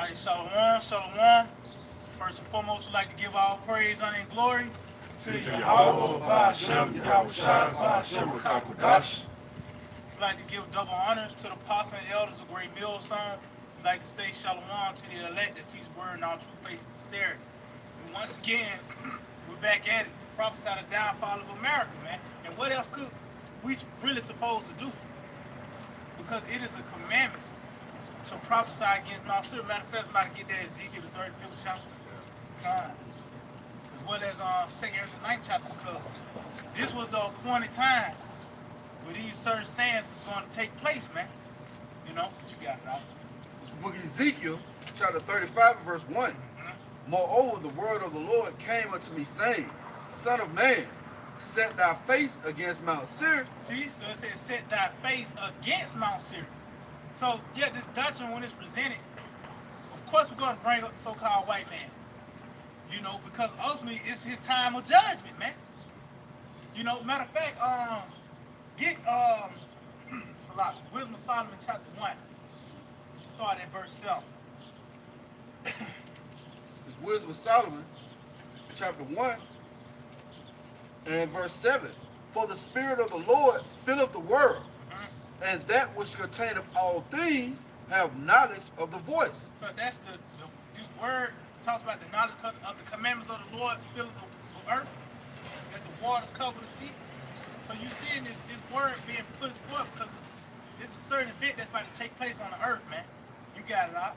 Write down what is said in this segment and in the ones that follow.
Alright, Shalom, Shalom. First and foremost, we'd like to give all praise, honor, and glory to Yahweh, Ba'ashem, Yahweh Shai, Ba'ashem, Rakakwadash. We'd like to give double honors to the apostles and elders of Great Millstone. We'd like to say Shalom to the elect that teach word in all true faith and sincerity. And once again, we're back at it to prophesy the downfall of America, man. And what else could we really supposed to do? Because it is a commandment to prophesy against Mount Seir. Matter of fact, I'm about to get that Ezekiel the 35th chapter. As well as 2nd and the 9th chapter, because this was the appointed time where these certain sayings was going to take place, man. You know, what you got, right? It's the book of Ezekiel, chapter 35, verse 1. Moreover, the word of the Lord came unto me, saying, Son of man, set thy face against Mount Seir. See, so it says, set thy face against Mount Seir. So, yeah, this doctrine, when it's presented, of course we're going to bring up the so-called white man. You know, because ultimately it's his time of judgment, man. You know, matter of fact, get Wisdom of Solomon chapter 1. Start at verse 7. It's Wisdom of Solomon, chapter 1, and verse 7. For the Spirit of the Lord filleth the world, and that which containeth all things have knowledge of the voice. So that's this word talks about the knowledge of the commandments of the Lord filling the earth, as the waters cover the sea. So you seeing this word being put forth because it's a certain event that's about to take place on the earth, man. You got it out.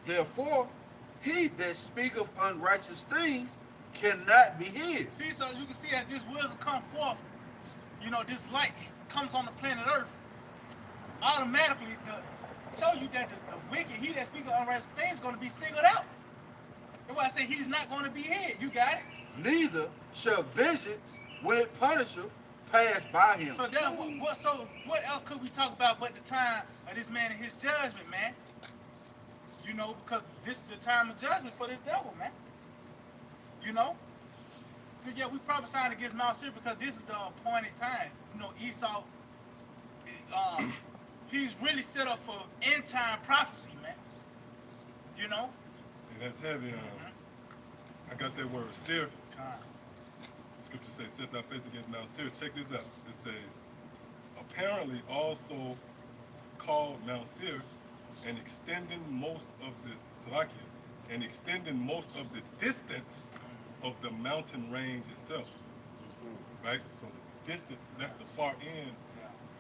Therefore, he that speaketh unrighteous things cannot be hid. See, so as you can see, as this wisdom come forth, you know, this light comes on the planet Earth, automatically show you that the wicked, he that speaks unrighteous things, is going to be singled out. That's why I say he's not going to be hid. You got it? Neither shall vengeance, when it punisheth, pass by him. So then, what else could we talk about but the time of this man and his judgment, man? You know, because this is the time of judgment for this devil, man. You know? So yeah, we prophesying against Mount Seir because this is the appointed time. You know, Esau, he's really set up for end time prophecy, man. You know? And that's heavy. I got that word, Seir. Scripture says, set thy face against Mount Seir. Check this out. It says, apparently also called Mount Seir, and extending most of the distance of the mountain range itself. Right? So the distance, that's the far end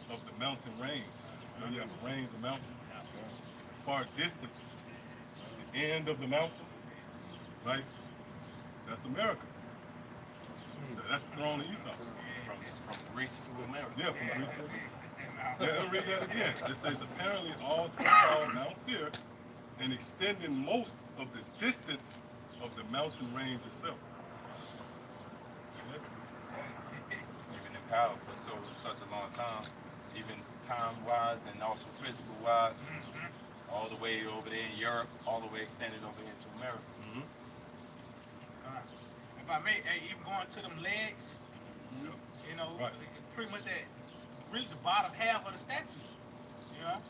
of the mountain range. You know, you have a range of mountains. The far distance, the end of the mountains, right? That's America. That's the throne of Esau. From Greece to America. Yeah, from Greece to America. Yeah, let me read that again. It says, apparently also called Mount Seir, and extending most of the distance of the mountain range itself. Even in power for such a long time, even time-wise and also physical-wise, all the way over there in Europe, all the way extended over here to America. If I may, even going to them legs, you know, Right. it's pretty much that, really the bottom half of the statue. You know?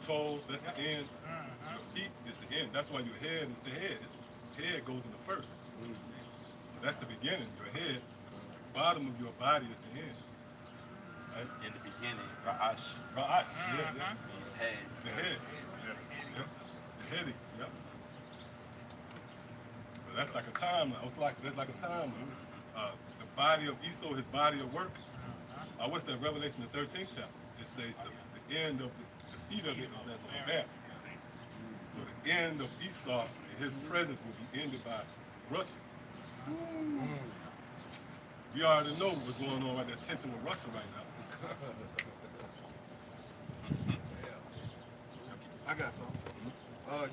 The toes, that's the end. Your feet is the end. That's why your head is the head. Head goes in the first. So that's the beginning. Your head, bottom of your body is the end. Right? In the beginning, Ra'ash Ra'ash, yeah. means head. The head. Yeah. The headaches, yeah. But that's like a timeline. That's like a timeline. The body of Esau, his body of work. What's that? Revelation, the 13th chapter. It says the end of the feet of it is at the back. So the end of Esau, his presence will be ended by Russia. We already know what's going on right there, tension with Russia right now. I got some.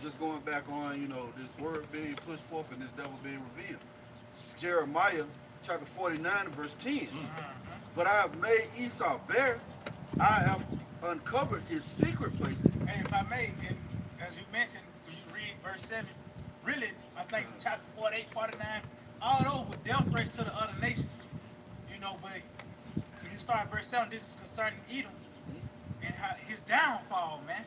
Just going back on, you know, this word being pushed forth and this devil being revealed. Jeremiah chapter 49 verse 10. But I have made Esau bare. I have uncovered his secret places. And if I may, and as you mentioned, when you read verse 7, really, I think chapter 48, 49, all those were death threats to the other nations. You know, but when you start verse 7, this is concerning Edom and how his downfall, man.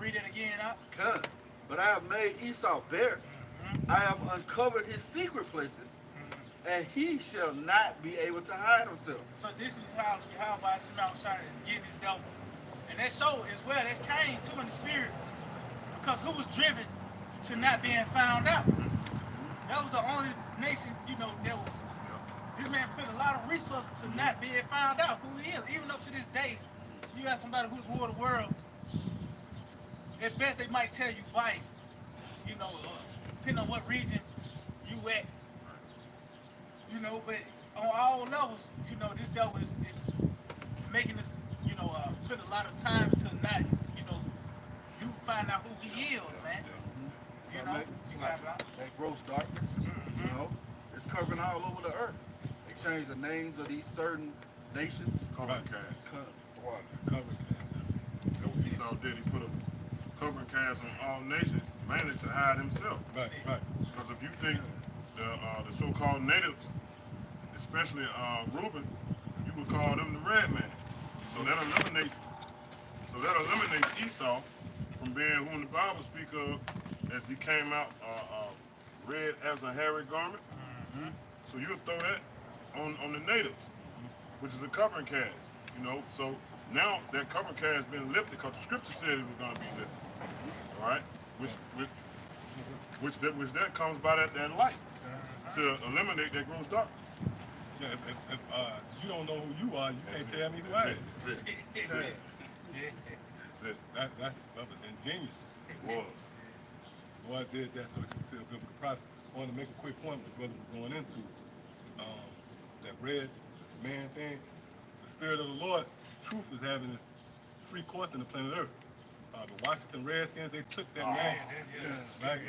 Read it again, out. Come. But I have made Esau bare. I have uncovered his secret places, and he shall not be able to hide himself. So this is how Yahweh Shemel Shai is getting his devil. And that's so as well, that's Cain too in the spirit. Because who was driven to not being found out? That was the only nation, that was, this man put a lot of resources to not being found out who he is. Even though to this day, you got somebody who's ruled the world, at best they might tell you by, depending on what region you at. But on all levels, this devil is making us, put a lot of time to not, you find out who he is, man. That gross darkness, it's covering all over the earth. They change the names of these certain nations. Covering cast. Covered. That was Esau did. He put a covering cast on all nations, mainly to hide himself. Right. Because if you think the so-called natives, especially Reuben, you would call them the red man. So that eliminates Esau from being whom the Bible speaks of as he came out red as a hairy garment. So you would throw that on the natives, which is a covering cast. So now that covering cast has been lifted because the scripture said it was going to be lifted. All right, which that comes by that light to eliminate that gross darkness. Yeah, if you don't know who you are, you can't tell me who I am. That's it. That was ingenious. It was. Boy, I did that so it could fulfill biblical prophecy. I wanted to make a quick point the brother was going into. That red man thing. The Spirit of the Lord, truth is having this free course in the planet Earth. The Washington Redskins, they took that name. Right?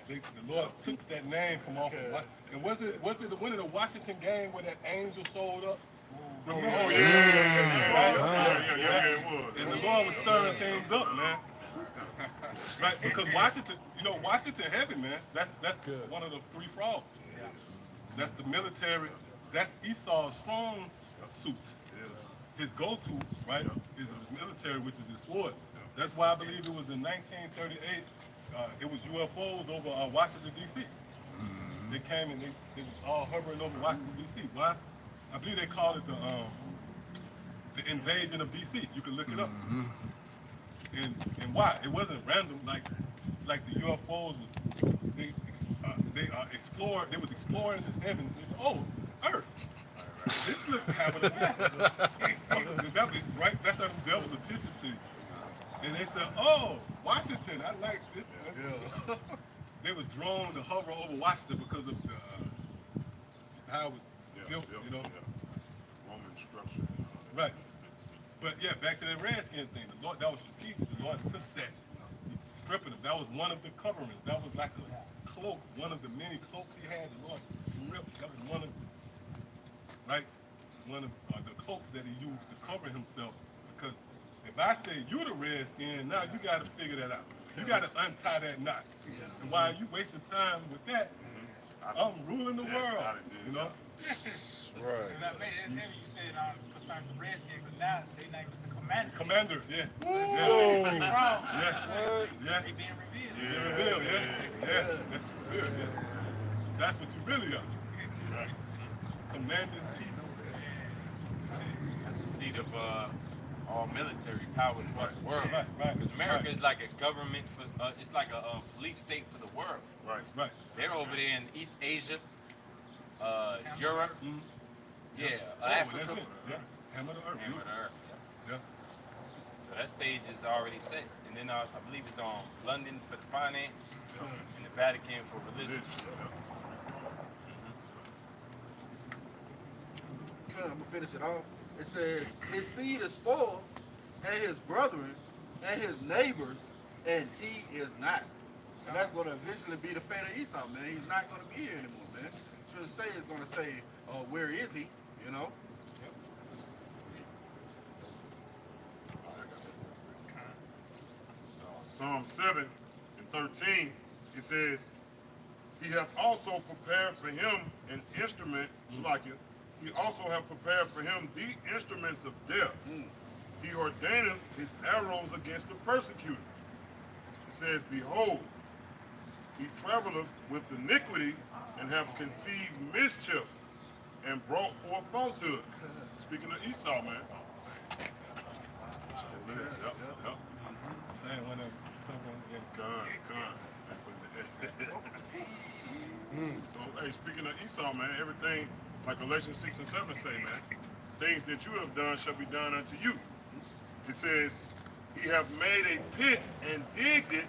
The Lord took that name from off of and was it the winner of the Washington game where that angel showed up? Remember? Oh yeah, it was. And the Lord was stirring things up, man. Right, because Washington heavy, man. That's good. One of the three frogs. That's the military. That's Esau's strong suit. His go-to, right, is his military, which is his sword. That's why I believe it was in 1938. It was UFOs over Washington D.C. They came and they was all hovering over Washington D.C. Why? I believe they called it the invasion of D.C. You can look it up. And why? It wasn't random. Like the UFOs was. They explored. They was exploring this heavens. They said, "Oh, Earth. This looks habitable." Right? That's how the devil attention to you. And they said, "Oh, Washington. I like this." They was drawn to hover over Washington because of how it was built. Roman structure. Right. But yeah, back to that redskin thing. The Lord, that was strategic. The Lord took that, stripping it. That was one of the coverings. That was like a cloak, one of the many cloaks he had. The Lord stripped. That was one of the cloaks that he used to cover himself. Because if I say you the redskin, now you got to figure that out. You got to untie that knot. And while you wasting time with that, I'm ruling the world. Right. That's heavy. You said concerning the Redskins, but now they named the Commanders. Commanders, yeah. Big frogs. Yeah. They being revealed. They're revealed, yeah. That's revealed, yeah. That's what you really are. Right. Commanding chief. That's the seat of all military power throughout the world. Right. Because America is like a government for, it's like a police state for the world. Right. They're over there in East Asia, Europe, Africa. That's it. Yeah. Hammer the earth. Hammer the earth. Yeah. So that stage is already set. And then I believe it's on London for the finance and the Vatican for religion. I'm going to finish it off. It says, his seed is spoiled, and his brethren, and his neighbors, and he is not. And that's going to eventually be the fate of Esau, man. He's not going to be here anymore, man. Shouldn't say it's going to say, where is he, Psalm 7 and 13, it says, he hath also prepared for him an instrument, Salakia. He also have prepared for him the instruments of death. he ordaineth his arrows against the persecutors. It says, behold, he traveleth with iniquity and hath conceived mischief and brought forth falsehood. Speaking of Esau, man. Yep. Saying when they come on, So, hey, speaking of Esau, man, everything like Galatians 6 and 7 say, man, things that you have done shall be done unto you. It says, he hath made a pit and digged it,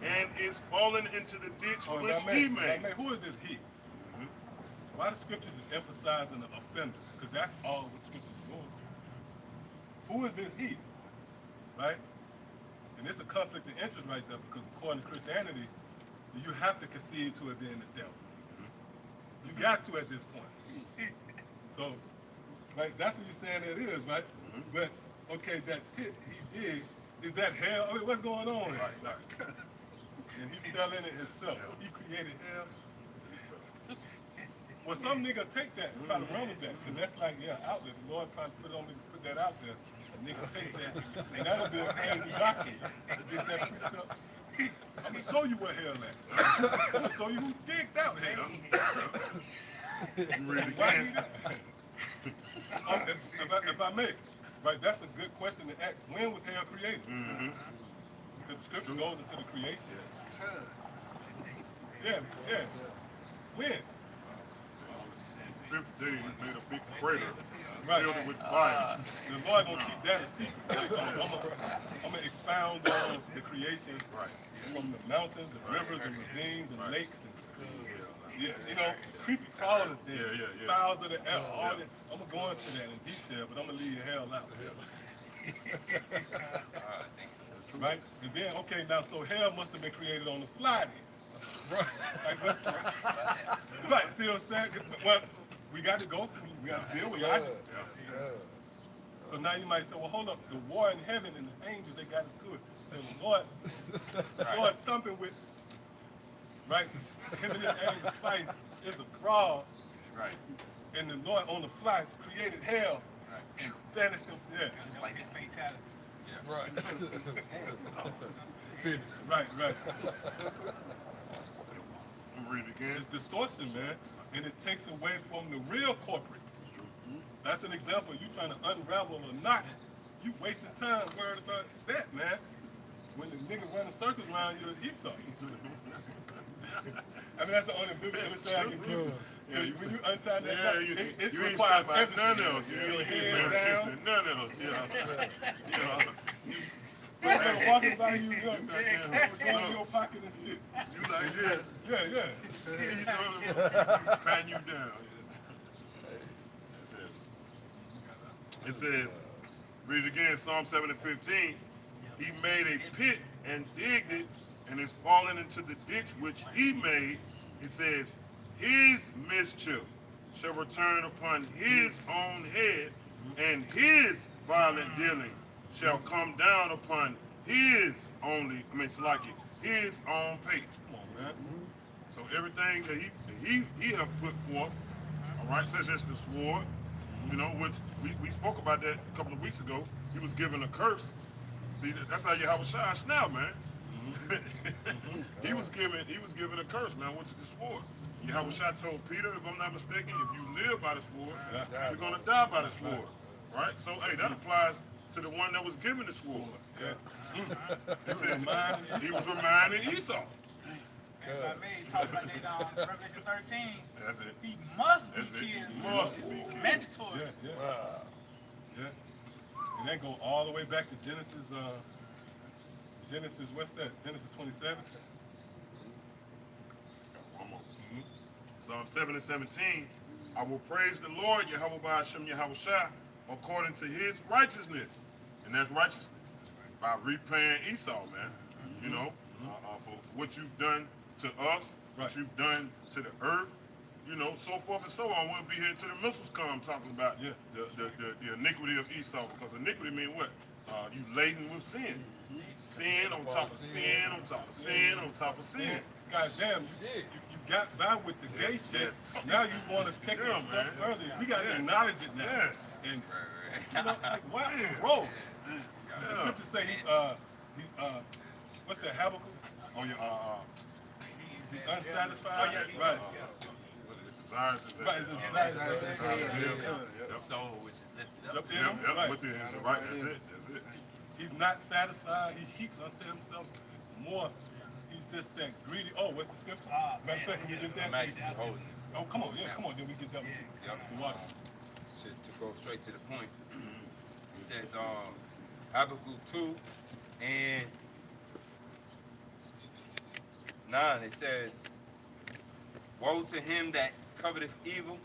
and is fallen into the ditch oh, which if I he may, made. who is this he? Why the scriptures is emphasizing the offender? Because that's all what scriptures is going for. Who is this he? Right? And it's a conflict of interest right there, because according to Christianity, you have to concede to it being the devil. You got to at this point. So, right, that's what you're saying it is, right? But okay, that pit he did, is that hell? I mean, what's going on? Right. And he fell in it himself. He created hell. Well, some nigga take that and probably run with that, because that's like, yeah, outlet. The Lord probably put that out there. A nigga take that, and that'll be a crazy doctrine. To get that precept. I'm gonna show you what hell is. I'm gonna show you who digged out hell. You read it Why again. he that? If I may, right, that's a good question to ask. When was hell created? Because the scripture goes into the creation. Yeah. When? Fifth day, he made a big crater, Right. filled it with fire. The Lord gonna keep that a secret. I'm gonna expound on the creation from the mountains and rivers and ravines and lakes and creepy crawling things, Yeah. fowls of the air, all that. I'm gonna go into that in detail, but I'm gonna leave hell out. Right? And then, okay, now so hell must have been created on the fly then. Right, see what I'm saying? Well, we got to go. We got to deal with logic. So now you might say, well, hold up. The war in heaven and the angels, they got into it. So the Lord thumping with, right? Him and his angels fighting. It's a crawl. Right. And the Lord on the fly created hell and banished them. Yeah. Just like his fatality. Right. I'm reading it again. It's distortion, man. And it takes away from the real corporate. That's an example. You trying to unravel a knot. You wasting time worried about that, man. When the nigga running circles around you, it's Esau. I mean, that's the only biblical illustration I can give you. When you untie that knot, it you ain't requires stuff out none everything. else. You ain't Your paying head attention down. to none else. You're walking by you, go in your pocket and shit. You like this. Yeah. He's patting you down. It says, read it again, Psalm 7 and 15. He made a pit and digged it, and is fallen into the ditch which he made. It says, his mischief shall return upon his own head, and his violent dealing shall come down upon his his own pate. Come on, man. So everything that he have put forth, all right, such as the sword, which we spoke about that a couple of weeks ago. He was given a curse. See, that's how Yahweh Shai snap, man. He was given a curse, man, which is the sword. Yahweh Shai told Peter, if I'm not mistaken, if you live by the sword, you're gonna die by the sword, right? So hey, that applies to the one that was given the sword. Yeah. It says, he was reminding Esau. And if I may talk about that on Revelation 13, That's it. he must be That's it. killed. He must be killed. Mandatory. Yeah. And that go all the way back to Genesis, what's that? Genesis 27? One more. Psalm 7 and 17. I will praise the Lord, Yahweh Ba'ashem Yahweh Shai, according to his righteousness. And that's righteousness. By repaying Esau, man. For what you've done to us, what you've done to the earth, so forth and so on. We'll be here till the missiles come talking about the iniquity of Esau, because iniquity means what? You laden with sin. Sin on top of sin, on top of sin, on top of sin. God damn, you got by with the gay shit. Now you want to take it a step further. We got to acknowledge it now. Yes. And, like, why, bro? The scriptures say he's what's that, Habakkuk? Oh yeah. He's unsatisfied. Right. What is it? Desires is that? Right, his desires. The soul which is lifted up. Yep, Yep. right. Within is right. That's it. That's it. He's not satisfied. He heaped unto himself more. He's just that greedy. Oh, what's the scripture? Matter of fact, can we get that? I'm actually holding it. Oh, come on, yeah, come on. Then we get that one too. Yep. The water. To go straight to the point, it says Habakkuk 2 and 9. It says, "Woe to him that coveteth evil."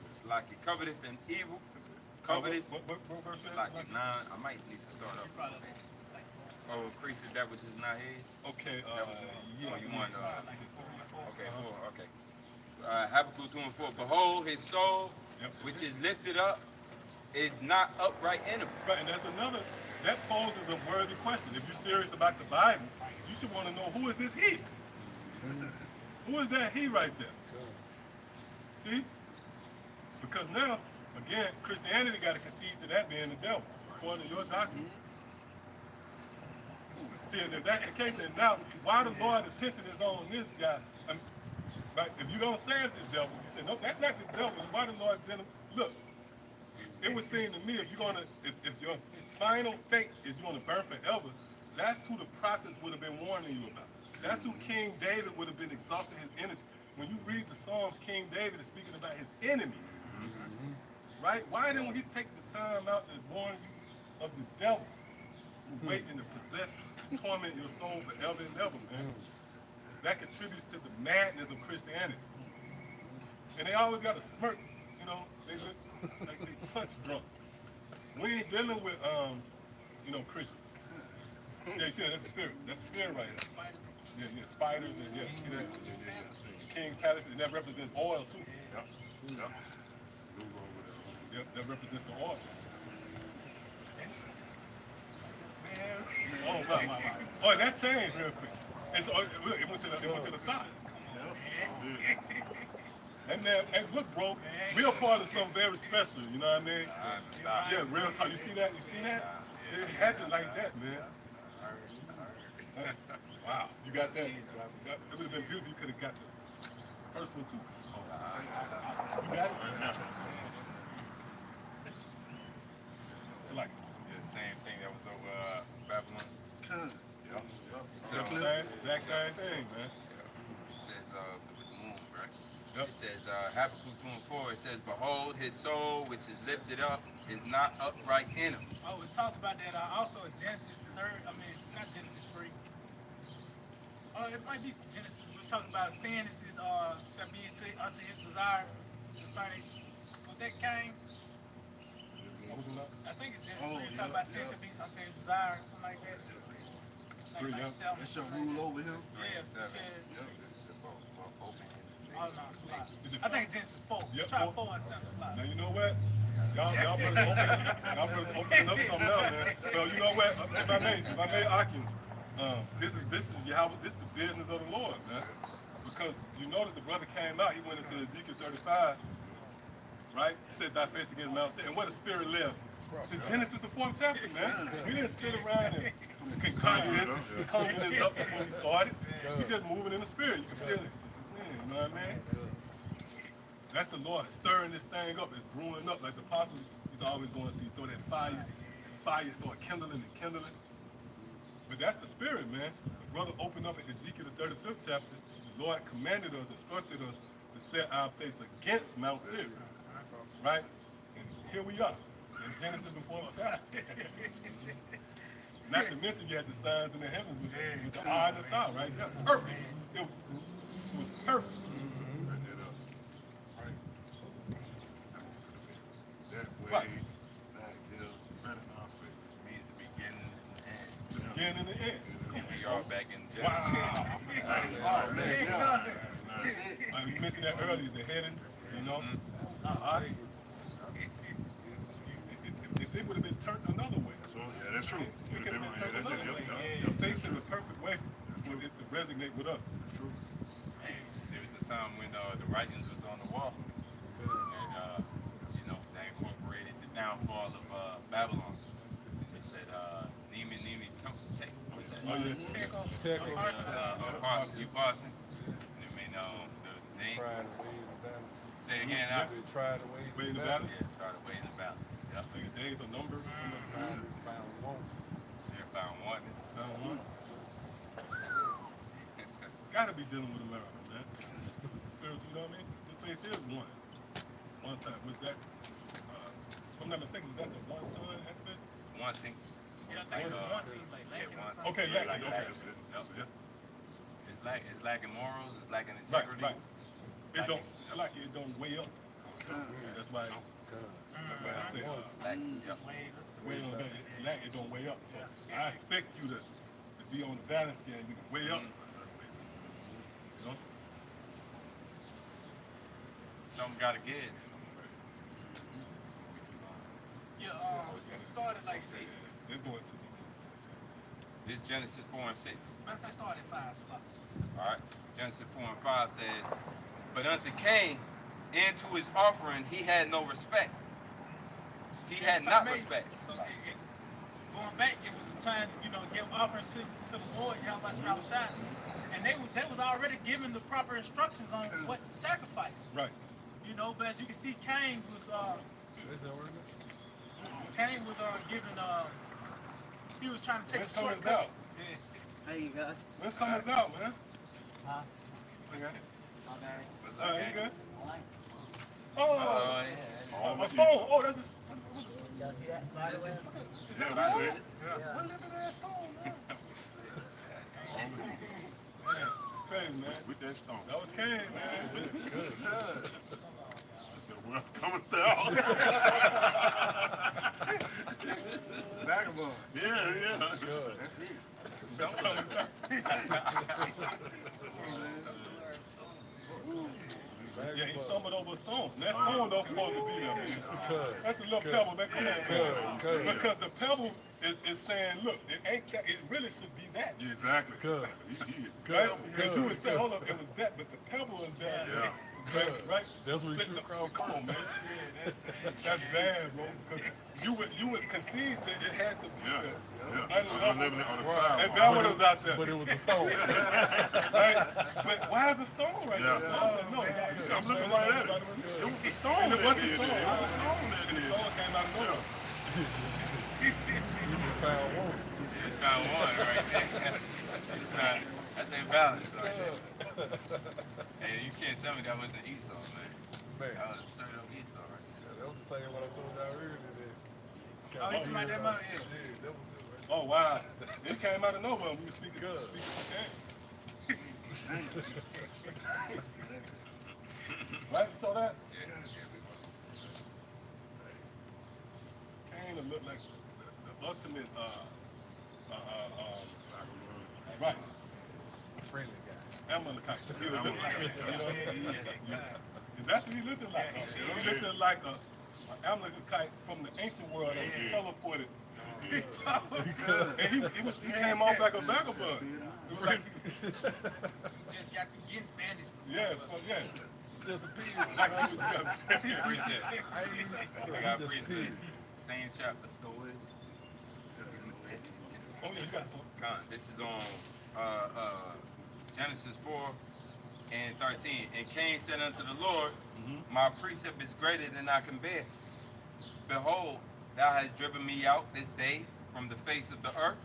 It's like it coveteth an evil. Coveteth. What verse is It's that? like 9. I might need to start up. Oh, increases that which is not his. Okay, yeah. Oh, you want okay, 4. Okay. Habakkuk 2 and 4. Behold, his soul, Yep. which is lifted up, is not upright in him. Right, and that's another, that poses a worthy question. If you're serious about the Bible, you should want to know, who is this he? Who is that he right there? See? Because now, again, Christianity got to concede to that being the devil, according to your doctrine. See, and if that's the case, then now, why the Lord's attention is on this guy? Right? If you don't say it's the devil, you say, no, that's not the devil. Why the Lord didn't? Look, it would seem to me, if you're gonna, if your final fate is you're gonna burn forever, that's who the prophets would have been warning you about. That's who King David would have been exhausting his energy. When you read the Psalms, King David is speaking about his enemies. Right? Why didn't he take the time out to warn you of the devil who waiting to possess, torment your soul forever and ever, man? That contributes to the madness of Christianity. And they always got a smirk, you know, they look like they punch drunk. We ain't dealing with, you know, Christians. Yeah, you see that? That's the spirit. That's the spirit right here. Yeah, spiders and yeah, see that? The King's Palace, and that represents oil too. Yep. Yep. Move over there. Yep, that represents the oil. Oh, wow. Oh, and that changed real quick. It went to the side. And man, hey, look, bro, we are part of something very special. You know what I mean? Yeah, real talk. You see that? You see that? It happened like that, man. Wow, you got that? It would have been beautiful. You could have got the first one too. You got it? Select. Yeah, the same thing that was over Babylon. Yep. So, Exact same thing, man. it says with the moon, right? Yep. It says Habakkuk 2 and 4. It says, "Behold, his soul which is lifted up is not upright in him." Oh, it talks about that also in Genesis 3. I mean, not Genesis 3. Oh, it might be Genesis. We're talking about sin is his shall be unto his desire concerning. Was that Cain? What was it now? I think it's Genesis 3. Oh, It's yeah, talking about sin yeah. shall be unto his desire, something like that. Three, Like yeah. self. That shall rule over him. Yes, it 7. said. Yep. Oh no, slide. Is it I think it's Genesis 4. Yep, Try 4. 4 and 7 slide. Now you know what? Y'all brothers opening up something else, man. Well, you know what? If I may, Akim, this is Yahweh, this is the business of the Lord, man. Because you notice the brother came out, he went into Ezekiel 35, right? Set thy face against Mount Sinai, and where the spirit lived. The Genesis, the 4th chapter, man. We didn't sit around and conjure this up before we started. We just moving in the spirit. You can feel it. Man, you know what I mean? That's the Lord stirring this thing up. It's brewing up. Like the apostles, he's always going to throw that fire start kindling and kindling. But that's the spirit, man. The brother opened up in Ezekiel the 35th chapter. The Lord commanded us, instructed us to set our face against Mount Sirius. Right? And here we are. In Genesis before the chapter. Not to mention you had the signs in the heavens with the eye and the thigh, right? Yeah, perfect. It was perfect. That way Right. back here, right in our face. Means the beginning and end. The beginning and the end. And we are back in Wow. Genesis. Oh, man. Yeah. We mentioned that earlier, the heading, you know. If they would have been turned another way, So, yeah, that's true. we could have been turned That's another way. yep. Faith is the perfect way for it to resonate with us. There was a time when the writings was on the wall, and you know, they incorporated the downfall of Babylon. Teco. Teco. Parson, you Parson. You may know the name. Try to weigh the balance. Say it again now. They try to weigh Weigh the the balance. balance. Yeah, try to weigh the balance. Yep. Like a days or number. Found one. They're found wanting. Found one. Gotta be dealing with America, man. Spiritual, you know what I mean? This place is one. One time. Was that, if I'm not mistaken, is that the one ton aspect? Wanting. Yeah, I think it's one team, like Lincoln or something. Okay, yeah, okay. Yep. Yeah. It's lacking morals. It's lacking Right, integrity. right. It don't, it's like it don't weigh up. That's why I say, Yep. weigh on that. It don't weigh up. So I expect you to be on the balance scale. You can weigh up a certain way. You know? Something gotta give. Yeah, we started like 6. Let's go into This Genesis 4 and 6. Matter of fact, started 5 slot. All right. Genesis 4 and 5 says, but unto Cain and to his offering he had no respect. He had If I not may, respect. So going back, it was a time to, give offerings to the Lord, Yahweh Shai. And they was already given the proper instructions on what to sacrifice. Right. But as you can see, Cain was given he was trying to take Let's a come us shortcut. out. Yeah. Hey, you guys. Let's come us out, man. Huh? Okay. Okay. What's All up, right, gang? you good? Alright. Oh, yeah. a phone. Oh, that's just. Y'all see that spider web? Yeah, that's it. Yeah. What little ass stone, man? Man, it's crazy, man. With that stone. That was Cain, man. I said, well, it's coming down. Vagabond. Yeah. That's it. That's coming down. Yeah, he stumbled over a stone. That stone don't supposed to be there, man. That's a little pebble, man. Come on, man. Because the pebble is saying, look, it ain't that. It really should be that. Yeah, exactly. Good. He- Right? Because you would say, hold up, it was that, but the pebble is there. Yeah. Right? That's what he Flip should the- crowd Come on, man. That's bad, bro. Because you would concede to it had to be Yeah. there. Yeah. I'm living it on the Right. side. And that one was out there. But it was a stone. Right? But why is a stone right Yeah. there? No, I'm looking right at it. It was the stone And it that was the did stone. it. It was the stone that The did it. stone came out of nowhere. You just found one. Just found one right there. That's imbalance right there. And you can't tell me that wasn't Esau, man. Man, That was straight up Esau right there. that was the same what I told y'all earlier today. Oh, he took out that money, yeah. Yeah, that was it right Oh, wow. It came out of nowhere when we were speaking. Good. Right? You saw that? Cain looked like the ultimate, right, A friendly guy. Amalekite. He was looking like, you know? Yeah. And that's what he looked like. He looked like an Amalekite from the ancient world that was teleported. And he came off like a vagabond. It was like, Just got to get bandaged. yeah. Disappeared. Like he was, Precept. I got precept. Same chapter. oh yeah, you got to Con, this is on Genesis 4 and 13. And Cain said unto the Lord, my precept is greater than I can bear. Behold, thou hast driven me out this day from the face of the earth,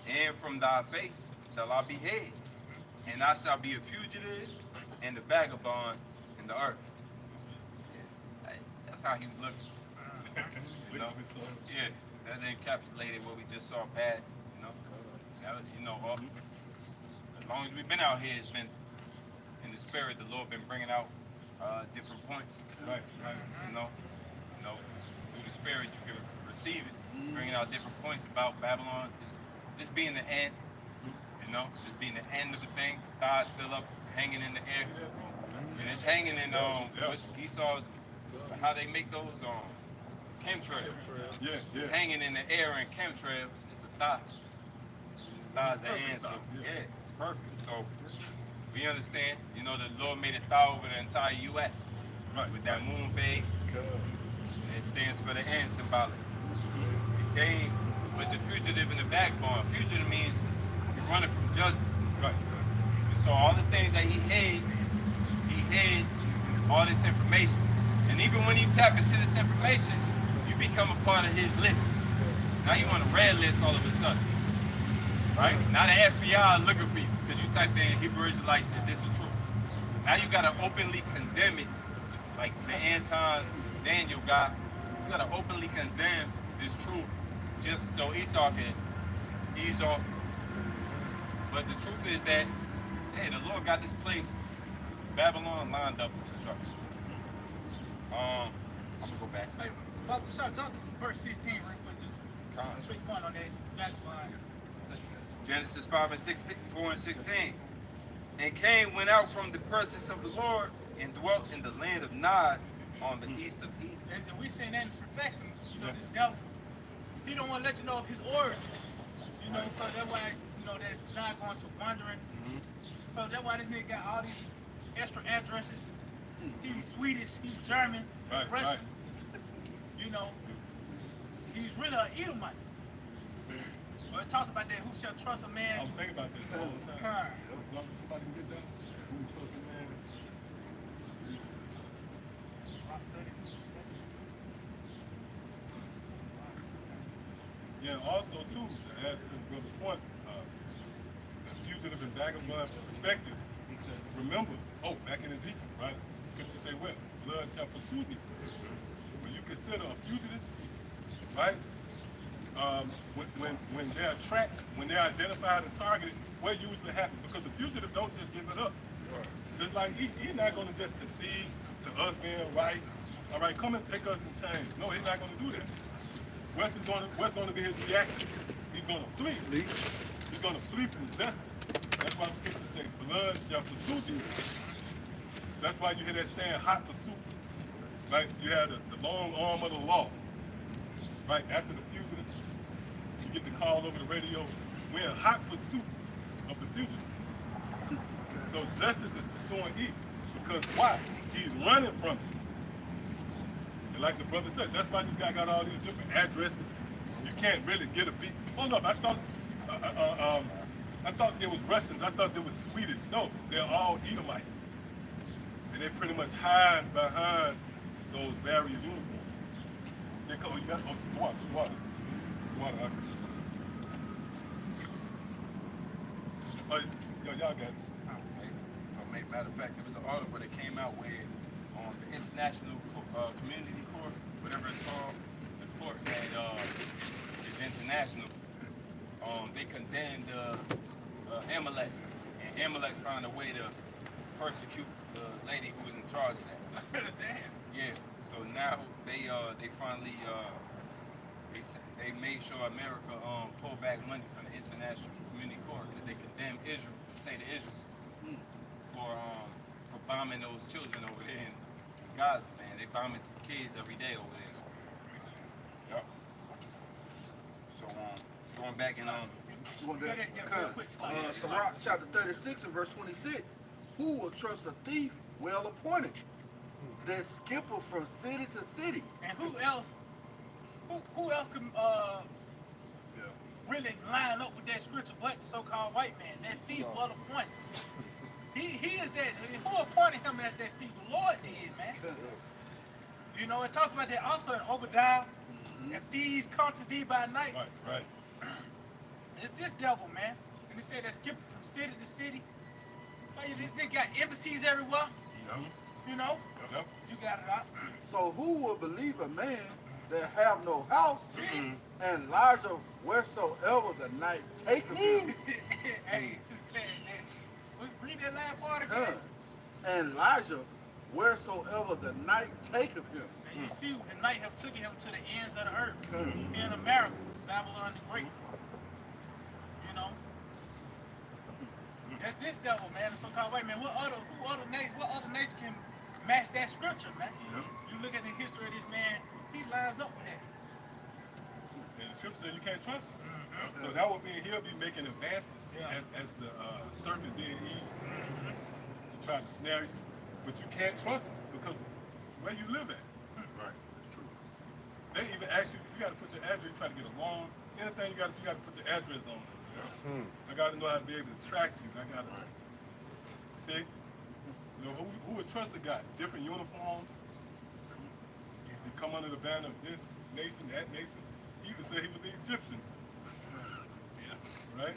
and from thy face shall I be hid. And I shall be a fugitive and a vagabond in the earth. Yeah, that's how he was looking. You know? Yeah, that encapsulated what we just saw past, you know. That was, as long as we've been out here, it's been in the spirit. The Lord been bringing out different points. Right. You know, through the spirit you can receive it, bringing out different points about Babylon. This being the end, this being the end of the thing. God's still up, hanging in the air, and it's hanging in what's Esau's, how they make those chemtrails. Yeah. It's hanging in the air in chemtrails. It's a thought. God's the answer. Yeah, it's perfect. So we understand, the Lord made a thought over the entire U.S. Right. With that moon phase. And it stands for the end symbolic. And Cain was the fugitive and the vagabond. Fugitive means running from judgment. Right. And so all the things that he hid all this information. And even when you tap into this information, you become a part of his list. Now you on a red list all of a sudden. Right? Now the FBI is looking for you because you typed in Hebrew Israelites, is this the truth? Now you gotta openly condemn it, like the Anton Daniel guy. You gotta openly condemn this truth just so Esau can ease off. But the truth is that, hey, the Lord got this place, Babylon, lined up for destruction. I'm gonna go back. Hey, Papa, jump to verse 16 real quick. Just Con. a quick point on that Babylon. Genesis 4 and 16. And Cain went out from the presence of the Lord and dwelt in the land of Nod on the east of Eden. As we saying that in perfection, you know, this devil, he don't want to let you know of his origins. You know, so that's why, you know, they're not going to wandering. So that's why this nigga got all these extra addresses. He's Swedish, he's German, Right, Russian. You know, he's really an Edomite. Well, it talks about that, who shall trust a I man? was thinking about this all the time. Huh. As long as somebody can get that, who trust a man. Yeah, and also too, to add to the brother's point, the fugitive and vagabond perspective, remember, back in Ezekiel, right? Scripture say what? Blood shall pursue thee. When you consider a fugitive, right? When they're tracked, when they're identified and targeted, what usually happens? Because the fugitive don't just give it up. Just like he's not going to just concede to us being right. All right, come and take us in chains. No, he's not going to do that. What's going to be his reaction? He's going to flee. He's going to flee from justice. That's why the scriptures say, blood shall pursue you. That's why you hear that saying, hot pursuit. Right? You have the long arm of the law. Right? After the fugitive, you get the call over the radio, we're in hot pursuit of the fugitive. So justice is pursuing E. Because why? He's running from it. And like the brother said, that's why this guy got all these different addresses. You can't really get a beat. Hold up, I thought there was Russians. I thought there was Swedish. No, they're all Edomites. And they pretty much hide behind those various uniforms. They call you got water. Y'all got it. Matter of fact, there was an article that came out where the International Community Court, whatever it's called, the court that is international, they condemned Amalek, and Amalek found a way to persecute the lady who was in charge of that. Damn. Yeah. So now they finally they made sure America pulled back money from the International Community Court because they condemned Israel, the state of Israel, for bombing those children over there in Gaza, man. They bombing kids every day over there. Yep. So going back and Sirach chapter 36 and verse 26. Who will trust a thief well appointed that skippeth from city to city? And who else can really line up with that scripture but the so-called white man, that thief well appointed? He is that. Who appointed him as that thief? The Lord did, man. You know, it talks about that also in Obadiah. If thieves come to thee by night, Right. it's this devil, man. And they said that skipping from city to city. They got embassies everywhere. Yep. You know, Yep. you got it out. So who will believe a man that have no house and larger wheresoever the night taketh him? Hey, read that last part again. And larger wheresoever the night taketh him. And you see, the night have taken him to the ends of the earth. In America, Babylon the Great. You know, that's this devil, man. The so-called white man. What other nation can match that scripture, man? Yep. You look at the history of this man, he lines up with that. And the scripture says you can't trust him. So that would mean he'll be making advances as the serpent did Eve to try to snare you. But you can't trust him because where you live at. Right, that's true. They even ask you, you got to put your address, you try to get a loan, anything you got to put your address on. I got to know how to be able to track you. I got to see. You know, who would trust a guy? Different uniforms. You come under the banner of this nation, that nation. He even said he was the Egyptians. Right?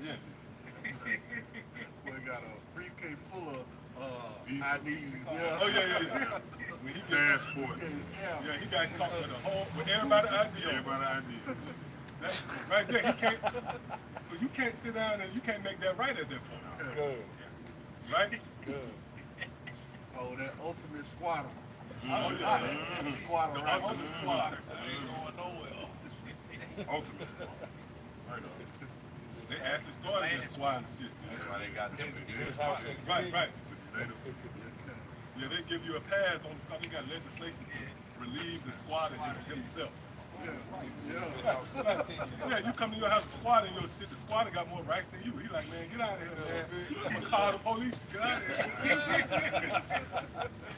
Yeah. Boy got a briefcase full of Visas. IDs. Yeah. Oh yeah. When he gets, Passports. yeah, he got caught with everybody ID. Everybody idea. That's right there. He can't. But you can't sit down and you can't make that right at that point. Good. Right? Good. Oh, that ultimate squatter. Oh yeah. Squatter The right ultimate squad. Ain't going nowhere. Ultimate squad. Right on. They actually started that squad and shit. That's why they got sympathy. This house ain't Right, right. Native. Yeah, they give you a pass on the squad. They got legislation to relieve the squatter himself. Yeah, you come to your house squatting your shit. The squatter got more rights than you. He like, man, get out of here, man. I'm gonna call the police. Get out of here.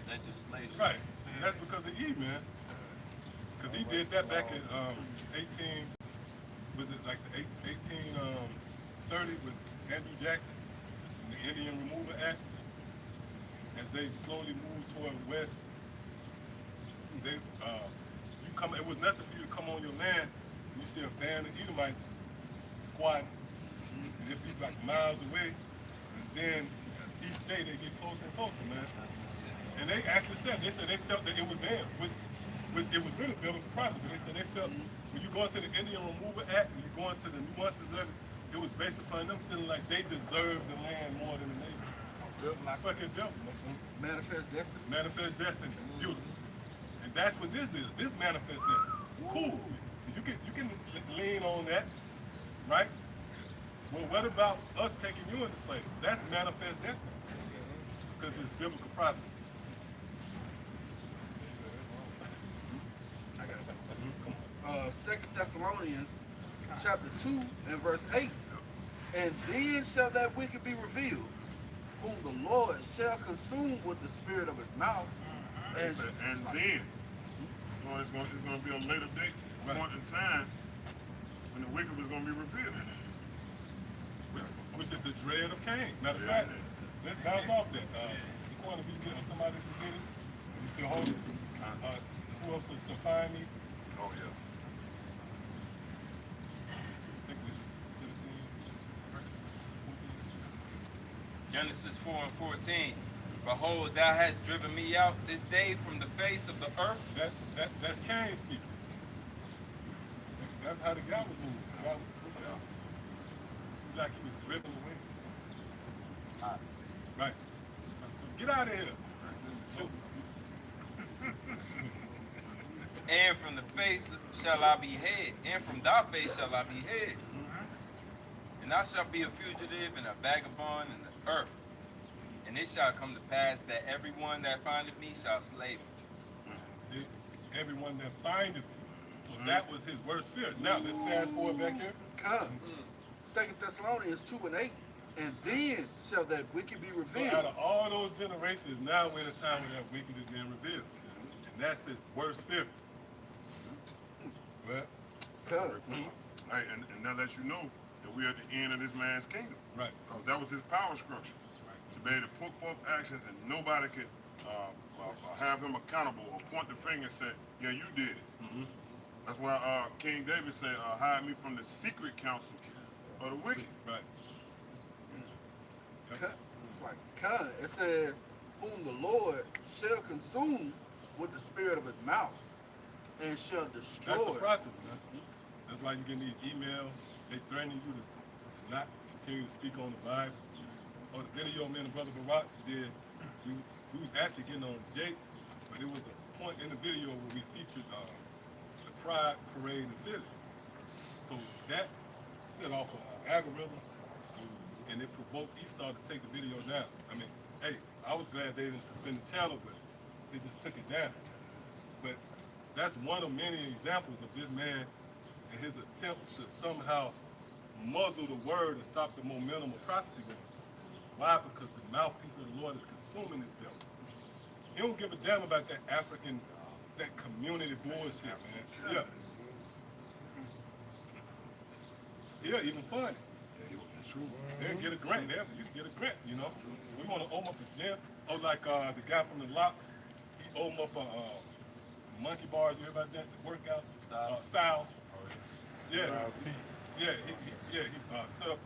Legislation. Right. And that's because of E, man. Because he did that back in 1830 with Andrew Jackson and the Indian Removal Act. As they slowly moved toward west, it was nothing for you to come on your land and you see a band of Edomites squatting, and they'd be like miles away, and then each day they get closer and closer, man. And they actually said they felt that it was them, which it was really biblical property, but they said they felt when you go into the Indian Removal Act, when you go into the nuances of it, it was based upon them feeling like they deserved the land more than the neighbors. Fucking devil. Manifest destiny. Manifest destiny. Beautiful. And that's what this is. This manifest destiny. Cool. You can lean on that, right? Well, what about us taking you into slavery? That's manifest destiny. Because it's biblical prophecy. I got something. Come on. 2 Thessalonians chapter 2 and verse 8. And then shall that wicked be revealed, whom the Lord shall consume with the spirit of his mouth. And then, you know, it's going to be a later date, point in time, when the wicked was going to be revealed. Which is the dread of Cain. Matter of fact, let's bounce off that. If you get somebody who get it, and you still hold it, who else should find me? Oh, yeah. I think it was 17, 14. Genesis 4 and 14. Behold, thou hast driven me out this day from the face of the earth. That's Cain speaking. That's how the guy was moving. The guy was like he was driven away from something. Right. So get out of here. And from the face shall I be hid, and from thy face shall I be hid. And thou shalt be a fugitive and a vagabond in the earth. And it shall come to pass that everyone that findeth me shall slay me. See, everyone that findeth me. So that was his worst fear. Now let's fast forward back here. Come. 2 Thessalonians 2 and 8. And then shall that wicked be So revealed. out of all those generations, now we're in a time when that wicked is being revealed. And that's his worst fear. Well, Come. Right, and that lets you know that we're at the end of this man's kingdom. right. Because that was his power structure. To be able to put forth actions and nobody could have him accountable or point the finger and say, yeah, you did it. That's why King David said, hide me from the secret counsel of the wicked. Right. Come. It's like, come. It says, whom the Lord shall consume with the spirit of his mouth and shall That's destroy. the process, man. That's why you get these emails. They threatening you to not continue to speak on the Bible. Or the video me and the brother Barack did, we was actually getting on Jake, but it was a point in the video where we featured the Pride Parade in Philly. So that set off an algorithm, and it provoked Esau to take the video down. I mean, hey, I was glad they didn't suspend the channel, but they just took it down. But that's one of many examples of this man and his attempts to somehow muzzle the word and stop the momentum of prophecy going. Why? Because the mouthpiece of the Lord is consuming this devil. He don't give a damn about that African, that community bullshit, man. Yeah. Yeah, even funny. That's true. They'll get a grant. You can get a grant, you know. We want to open up a gym. Oh, like the guy from the Locks, he opened up a monkey bars. You hear about that? The workout Styles. Yeah, yeah, he set up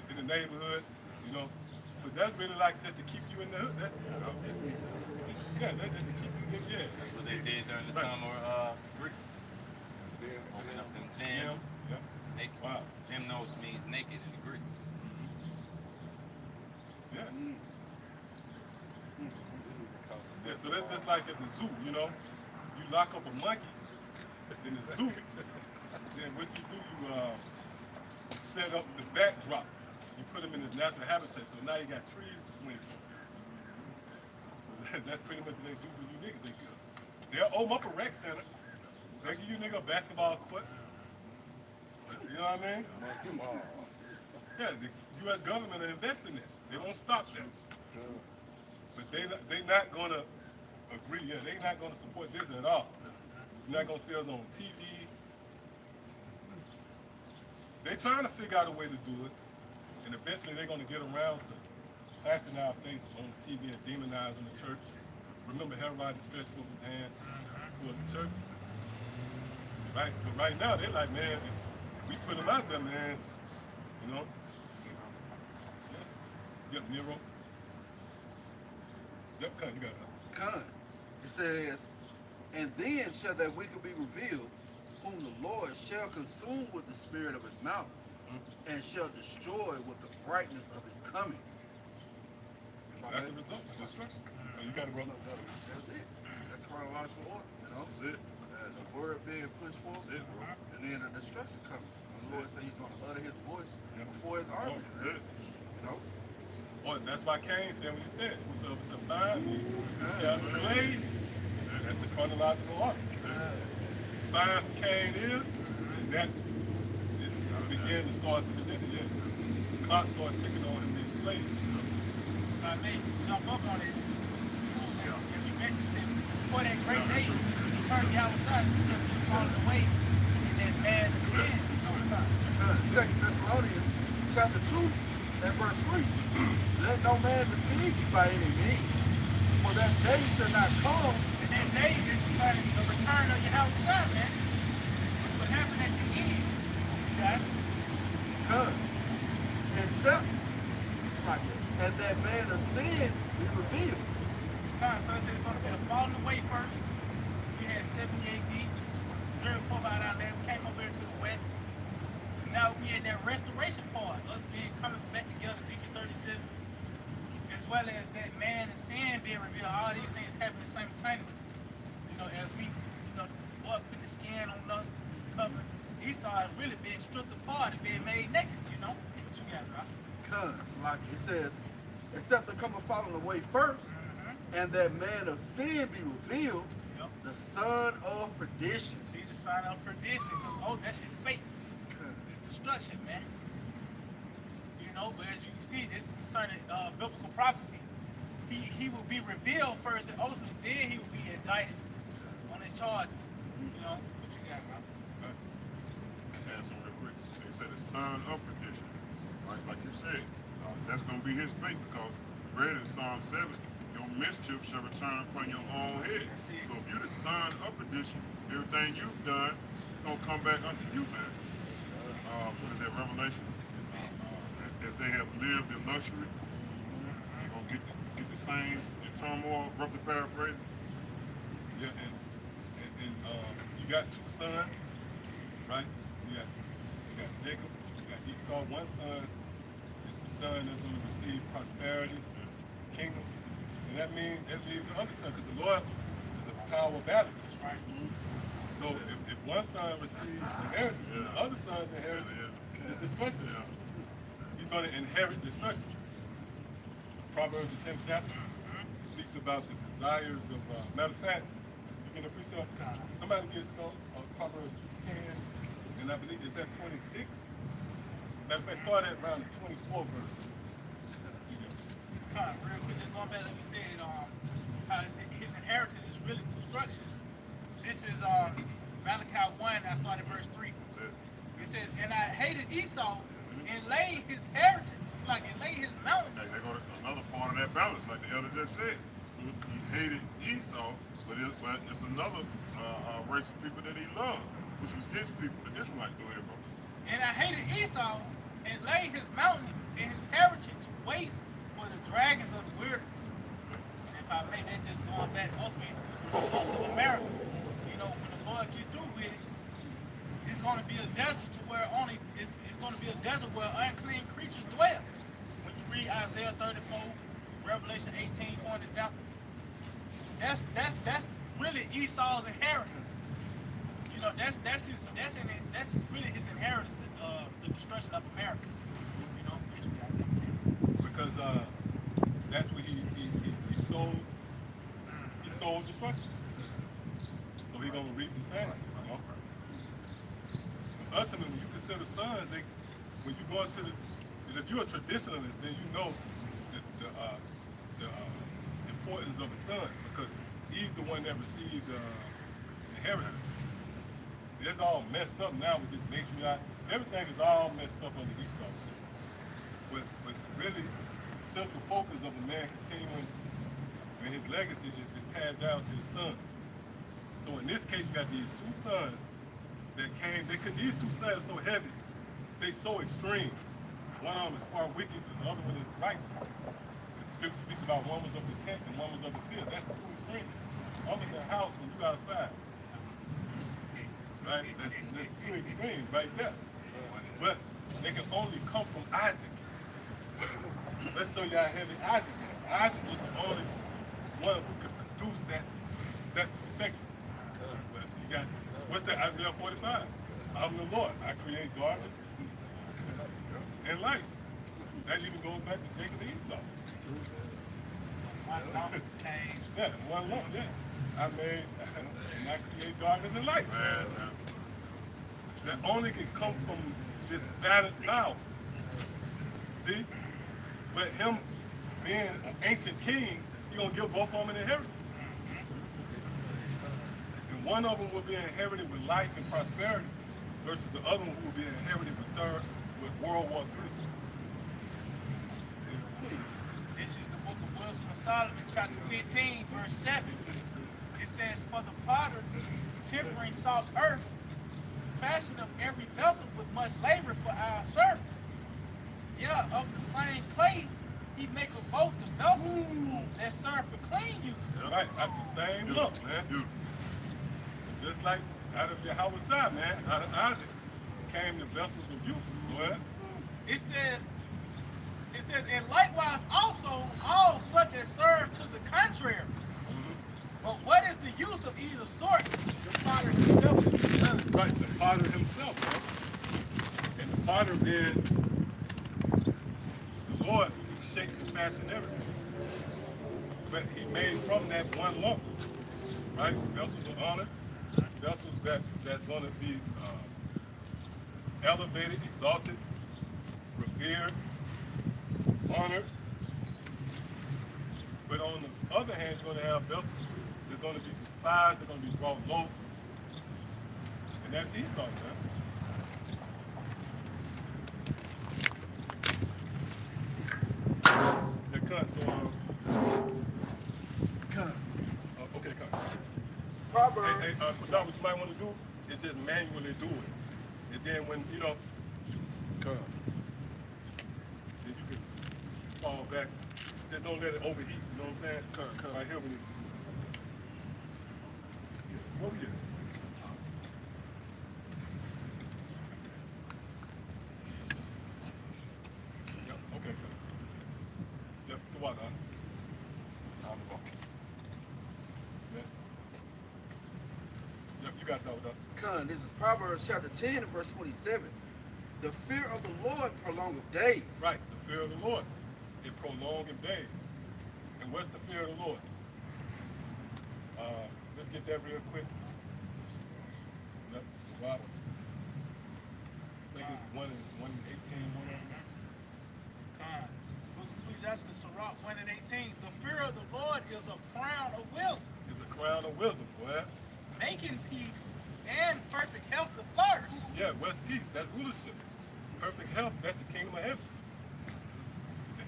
in the neighborhood, you know. But that's really like just to keep you in the hood. That's just to keep you in. Yeah. That's what they did during the time of Greece. Open up them Gym. gyms. Yeah. Naked. Wow. Gymnos means naked in the Greek. Yeah. Yeah, so that's just like at the zoo, you know. You lock up a monkey in the zoo, then what you do, you set up the backdrop. You put him in his natural habitat, so now you got trees to swing from. That's pretty much what they do for you niggas. They'll open up a rec center. They give you nigga a basketball court. You know what I mean? Yeah, the U.S. government are investing in it. They won't stop that. But they not gonna agree. Yeah, they not gonna support this at all. You're not gonna see us on TV. They trying to figure out a way to do it, and eventually they're gonna get around to plastering our face on TV and demonizing the church. Remember Herod stretched forth his hand toward the church, right? But right now they're like, man, if we put them out there, man, you know. Yep, Nero. Yep, Con, you got it. Con. It says, and then shall that wicked be revealed, whom the Lord shall consume with the spirit of his mouth, and shall destroy with the brightness of his coming. That's the result of destruction. Oh, you got it, brother. That's it. That's chronological order, you know? That's it. The word being pushed forth, That's it, bro. and then the destruction coming. The Lord said he's going to utter his voice before his armies. That's it. You know? Oh, that's why Cain said what he said. Whosoever shall find me shall slay. That's the chronological order. You find who Cain is, and that is begin the start of his end. Yeah. The clock started ticking on him being slain. I may jump up on it. As you mentioned, said, before that great day, you turn the outside, you shall be falling away, and that man is sin. Second Thessalonians chapter 2 and verse 3. Let no man deceive you by any means, for that day shall not come. And that day is deciding the return of your outside, man. That's what happened at the end. You got it? Come. Except, it's like it, and that man of sin be revealed. So it says it's going to be a falling away first. We had 70 AD, driven forth out our land, came over here to the west. And now we in that restoration part, us being coming back together, Ezekiel 37, as well as that man and sin being revealed. All these things happen simultaneously. You know, as we, you know, blood put the skin on us, cover. Esau is really being stripped apart and being made naked, you know? What you got, bro? Cause, like it says, except the coming falling away first, and that man of sin be revealed, Yep. the son of perdition. See the sign of perdition, because that's his fate. It's destruction, man. You know, but as you can see, this is concerning biblical prophecy. He will be revealed first, and ultimately, then he will be indicted on his charges. You know, what you got, bro? Add some real quick. They said the son of perdition. Like you said, that's going to be his fate because read in Psalm 7, your mischief shall return upon your own head. That's it. So if you're the son of perdition, everything you've done is going to come back unto you, man. What is that, Revelation? As they have lived in luxury, you're going to get the same in turmoil, roughly paraphrasing. Yeah, and you got two sons, right? You got Jacob, you got Esau. One son is the son that's going to receive prosperity, kingdom. And that means that leaves the other son, because the Lord is a power of balance. That's right. So if one son receives inheritance, the other son's inheritance is destruction. He's going to inherit destruction. Proverbs, the 10th chapter, speaks about the desires of, matter of fact, you get a precept, somebody gets Proverbs 10, and I believe, is that 26? Matter of fact, start at around the 24th verse. You know. Real quick, just going back to what you said, how his inheritance is really destruction. This is Malachi 1, I started verse 3. That's it. It says, and I hated Esau and laid his heritage, like and laid his mountain. Like they go to another part of that balance, like the elder just said. He hated Esau, but it's another race of people that he loved, which was his people, the Israelites. Go ahead, bro. And I hated Esau and laid his mountains and his heritage waste for the dragons of the wilderness. And if I may, that just going back mostly to the source of America. You know, when the Lord get through with it, it's going to be a desert to where only it's going to be a desert where unclean creatures dwell. When you read Isaiah 34, Revelation 18 for an example, that's really Esau's inheritance. You know, that's really his inheritance, the destruction of America. You know, Because that's what he sold destruction. So he gonna reap the same. You know? But ultimately, when you consider sons, when you go into if you're a traditionalist, then you know the importance of a son, because he's the one that received the inheritance. It's all messed up now with this matriarch. Everything is all messed up under Esau. But really, the central focus of a man continuing and his legacy is passed down to his sons. So in this case, you got these two sons that came. These two sons are so heavy, they so extreme. One of them is far wicked, and the other one is righteous. The scripture speaks about one was of the tenth and one was of the fifth. That's the two extremes. I'm in the house and you outside. Right? That's two extremes right there. But they can only come from Isaac. Let's show you how heavy Isaac is. Isaac was the only one who could produce that perfection. But you got, what's that, Isaiah 45? I'm the Lord. I create darkness and light. That even goes back to Jacob and Esau. one lump came. Yeah, one lump, yeah. I made, and I create darkness and light. That only can come from this balanced power. See? But him being an ancient king, he's going to give both of them an inheritance. And one of them will be inherited with life and prosperity versus the other one who will be inherited with World War III. This is the book of Wisdom of Solomon, chapter 15, verse 7. It says, for the potter, tempering soft earth, fashion of every vessel with much labor for our service. Yeah, of the same clay, he make of both the vessel that serve for clean use. All right, at the same look, man. So just like out of Yahweh, man, out of Isaac came the vessels of use. Go ahead. It says, and likewise also all such as serve to the contrary. But what is the use of either sort? The potter himself is done. Right, the potter himself, bro. And the potter being the Lord who shapes and fashions everything. But he made from that one lump, right? Vessels of honor, vessels that's going to be elevated, exalted, revered, honored. But on the other hand, you're going to have vessels that's going to be despised, they're going to be brought low. And that's Esau, man. That cut, so, okay, cut. Proverbs. Hey, Kodar, what you might want to do is just manually do it. And then when, you know, then you can fall back. Just don't let it overheat, you know what I'm saying? Right here when you, over here. Yep, okay, good. Yep, the water, huh? Yep. Yep, you got that, Con, this is Proverbs chapter 10 and verse 27. The fear of the Lord prolongeth days. Right, the fear of the Lord. It prolongs days. And what's the fear of the Lord? Let's get that real quick. Yep, it's Robert. I think it's 1 and 18, one of them. Con. Book of Ecclesiastes, Sirach 1 and 18. The fear of the Lord is a crown of wisdom, It's a crown of wisdom, boy. making peace And perfect health to flourish. Yeah, what's peace? That's rulership. Perfect health, that's the kingdom of heaven.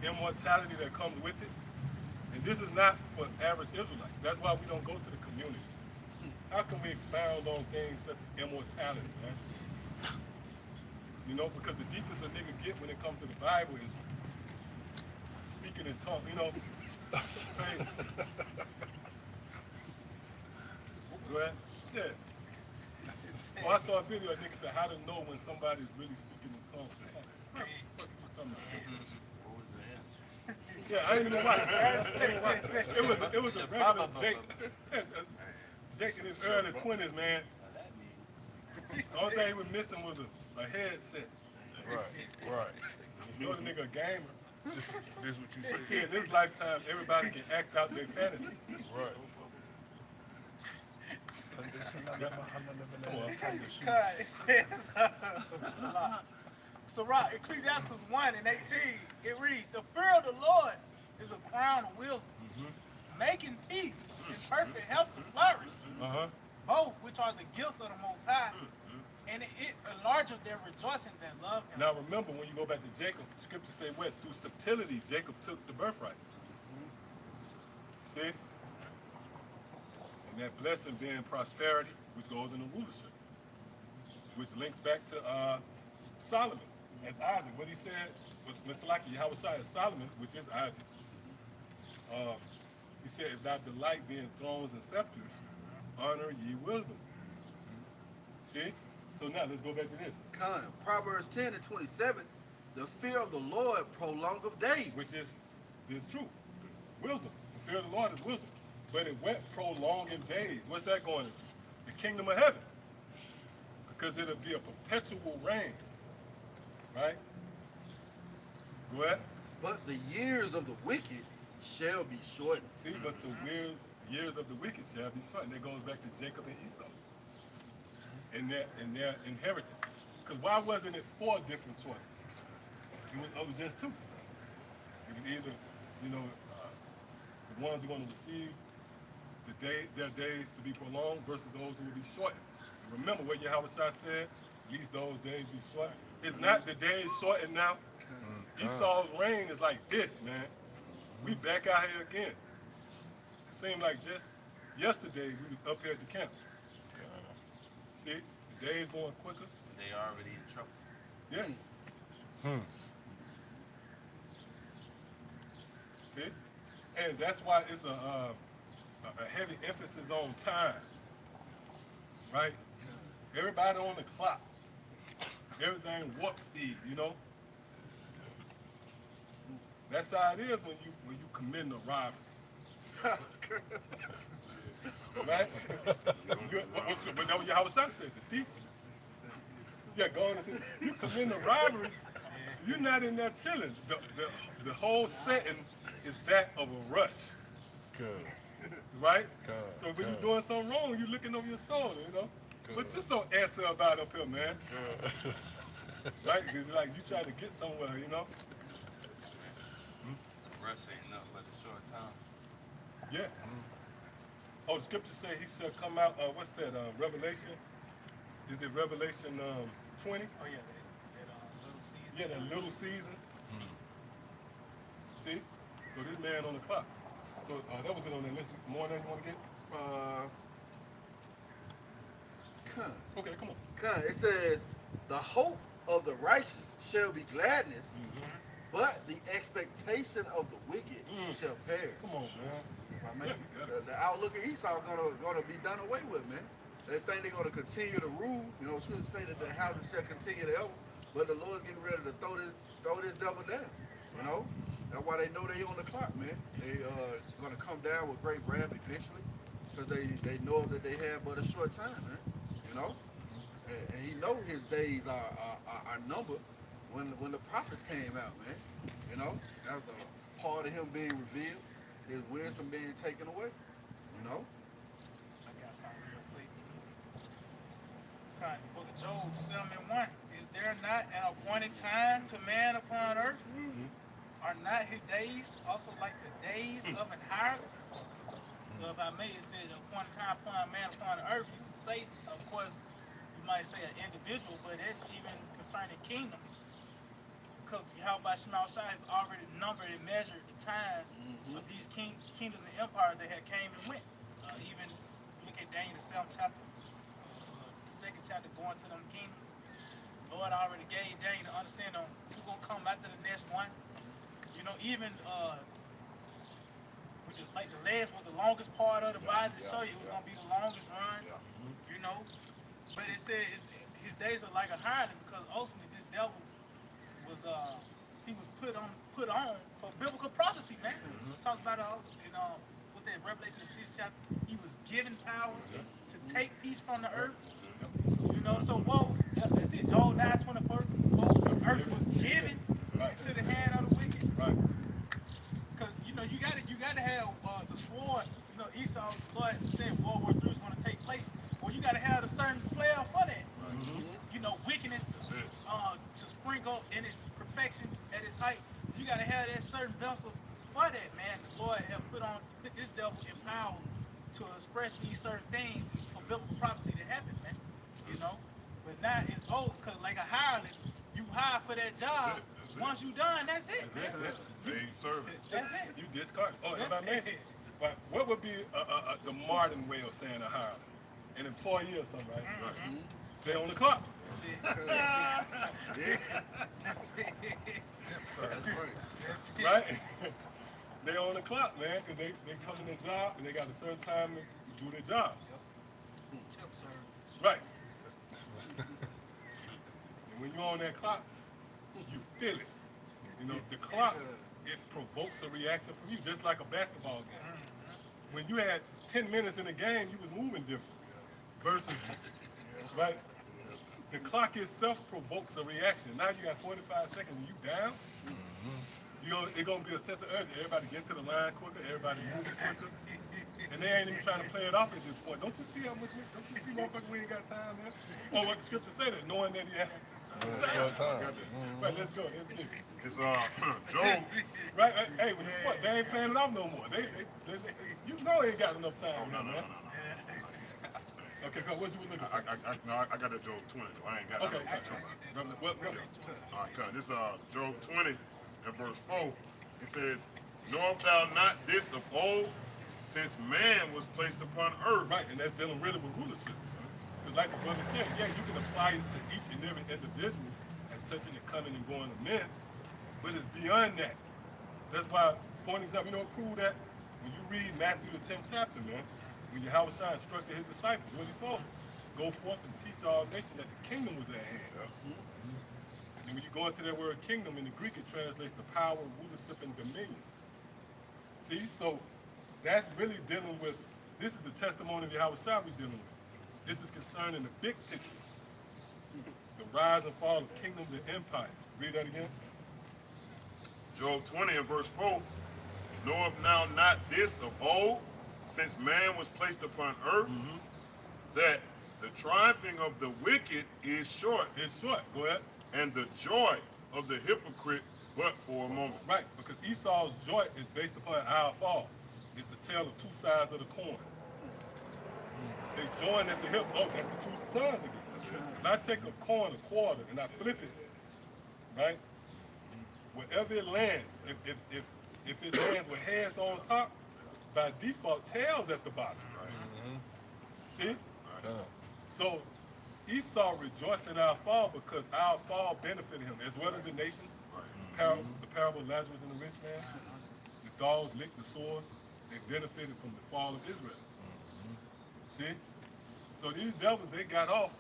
The immortality that comes with it. And this is not for average Israelites. That's why we don't go to the community. How can we expound on things such as immortality, man? You know, because the deepest a nigga get when it comes to the Bible is speaking in tongues, you know. Crazy. Go ahead. Yeah. Well, I saw a video, a nigga said how to know when somebody's really speaking in tongues. What the fuck you talking about? What was the answer? Yeah, I ain't even watch it. I ain't even watch it. It was a regular Jake. Jake in his early 20s, man. The only thing he was missing was a headset. Right. You know the nigga a gamer. This what you See, in this lifetime, everybody can act out their fantasy. Right. Come on. God, it says, so right, Ecclesiastes 1 and 18, it reads, the fear of the Lord is a crown of wisdom, making peace and perfect health to flourish, Uh-huh. both which are the gifts of the Most High, and it enlargeth their rejoicing that love him. Now remember, when you go back to Jacob, scripture say what? Through subtlety, Jacob took the birthright. See? And that blessing being prosperity, which goes into rulership, which links back to Solomon as Isaac. What he said was Misalaki Yahushua as Solomon, which is Isaac. He said, if thou delight be in thrones and scepters, honor ye wisdom. See? So now let's go back to this, Con, Proverbs 10 and 27, the fear of the Lord prolongeth days. which is this truth. Wisdom. The fear of the Lord is wisdom. But it went prolonging days. What's that going into? The kingdom of heaven. Because it'll be a perpetual reign. Right? Go ahead. But the years of the wicked shall be shortened. See, but the years of the wicked shall be short. And that goes back to Jacob and Esau. And their inheritance. Because why wasn't it 4 different choices? It was just 2. It was either, you know, the ones who are going to receive their days to be prolonged versus those who will be shortened. And remember what Yahushua said, at least those days be shortened. It's not the days shortened now. Esau's reign is like this, man. We back out here again. It seemed like just yesterday we was up here at the camp. See, the days going quicker. They already in trouble. Yeah. See, and that's why it's a heavy emphasis on time, right? Everybody on the clock. Everything warp speed, you know. That's how it is when you commit a robbery. Right? But that was Yahushua said, the thief. Yeah, go on and say, you commit a robbery, you're not in there chilling. The whole setting is that of a rush. Good. Right? So when you're doing something wrong, you're looking over your shoulder, you know? But you're so answer about up here, man. Right? Because like you try to get somewhere, you know? Rush ain't nothing but a short time. Yeah. Oh, the scripture say he shall come out, what's that, Revelation? Is it Revelation 20? Oh yeah, that little season. Yeah, that little season. See? So this man on the clock. So that was it on that list. More than you want to get? Con, Okay, come on. con, it says, the hope of the righteous shall be gladness, but the expectation of the wicked shall perish. Come on, man. My man, the outlook of Esau gonna be done away with, man. They think they're gonna continue to rule. You know, scripture say that the houses shall continue to ever, but the Lord's getting ready to throw this devil down. You know, that's why they know they on the clock, man. They gonna come down with great wrath eventually, because they know that they have but a short time, man. You know, and he know his days are numbered when the prophets came out, man. You know, that was the part of him being revealed. His wisdom being taken away, you know? I got something real quick. Kind of book of Job 7:1. Is there not an appointed time to man upon earth? Are not his days also like the days of an hireling? So if I may, it says appointed time upon man upon the earth. You can say, of course, you might say an individual, but it's even concerning kingdoms. Because Yahweh Shema Shai has already numbered and measured the times of these kingdoms and empires that had came and went. Even look at Daniel the 7th chapter, the 2nd chapter, going to them kingdoms. Lord already gave Daniel to understand on who's gonna come after the next one. You know, even like the legs was the longest part of the body to show you it was gonna be the longest run. You know, but it says his days are like a hireling because ultimately this devil was he was put on for biblical prophecy, man. It talks about in what's that, Revelation the 6th chapter. He was given power to take peace from the earth. You know, so whoa, is it Joel 9:24? The earth was given to the hand of the wicked. Right. Because you know you gotta have the sword. You know, Esau Lord said World War III is gonna take place. Well, you gotta have a certain player for that. You know, wickedness to sprinkle in its perfection at its height. You gotta have that certain vessel for that, man. The Lord have put this devil in power to express these certain things for biblical prophecy to happen, man. You know, but now it's old because like a hireling, you hire for that job. That's it. Once you done, that's it. That's it. They ain't serving. That's it. You discard. Oh, if I may, but what would be the modern way of saying a hireling? An employee or something, right? They on the clock, That's it. That's it. right? They on the clock, man, because they come in their job and they got a certain time to do their job. Tip serve. Right. And when you're on that clock, you feel it. You know, the clock, it provokes a reaction from you, just like a basketball game. When you had 10 minutes in the game, you was moving different. Versus, right? The clock itself provokes a reaction. Now you got 45 seconds and you down. It's gonna be a sense of urgency. Everybody get to the line quicker, everybody moving quicker. And they ain't even trying to play it off at this point. Don't you see how much, don't you see motherfucker, we ain't got time, man? Oh, what the scripture say that, knowing that he has. Short time. Right, let's go, let's get it. It's Job. Right, hey, when it's what, they ain't playing it off no more. They you know they ain't got enough time. No. man. Okay, what you was looking for? I got that Job 20, so I ain't got Okay, that. what? All right, this Job 20 and verse 4. It says, "Knowest thou not this of old, since man was placed upon earth?" Right, and that's dealing really with rulership. Because like the brother said, yeah, you can apply it to each and every individual as touching and coming and going of men, but it's beyond that. That's why, for an example, you know what proved that? When you read Matthew the 10th chapter, man, when Yahweh Shai instructed his disciples, what he told them, go forth and teach all nations that the kingdom was at hand. And when you go into that word kingdom, in the Greek it translates to power, rulership, and dominion. See, so that's really dealing with, this is the testimony of Yahweh Shai we're dealing with. This is concerning the big picture. The rise and fall of kingdoms and empires. Read that again. Job 20 and verse 4. "Knoweth now not this of old, since man was placed upon earth, that the triumphing of the wicked is short, It's short. Go ahead. and the joy of the hypocrite but for a moment." Right, because Esau's joy is based upon our fall. It's the tale of two sides of the coin. They join at the hip. Oh, that's the two sides again. If I take a coin, a quarter, and I flip it, right? Wherever it lands, if it lands with heads on top, by default, tails at the bottom. See? So Esau rejoiced in our fall because our fall benefited him, as well as the nations. The parable of Lazarus and the rich man. The dogs licked the sores. They benefited from the fall of Israel. See? So these devils, they got off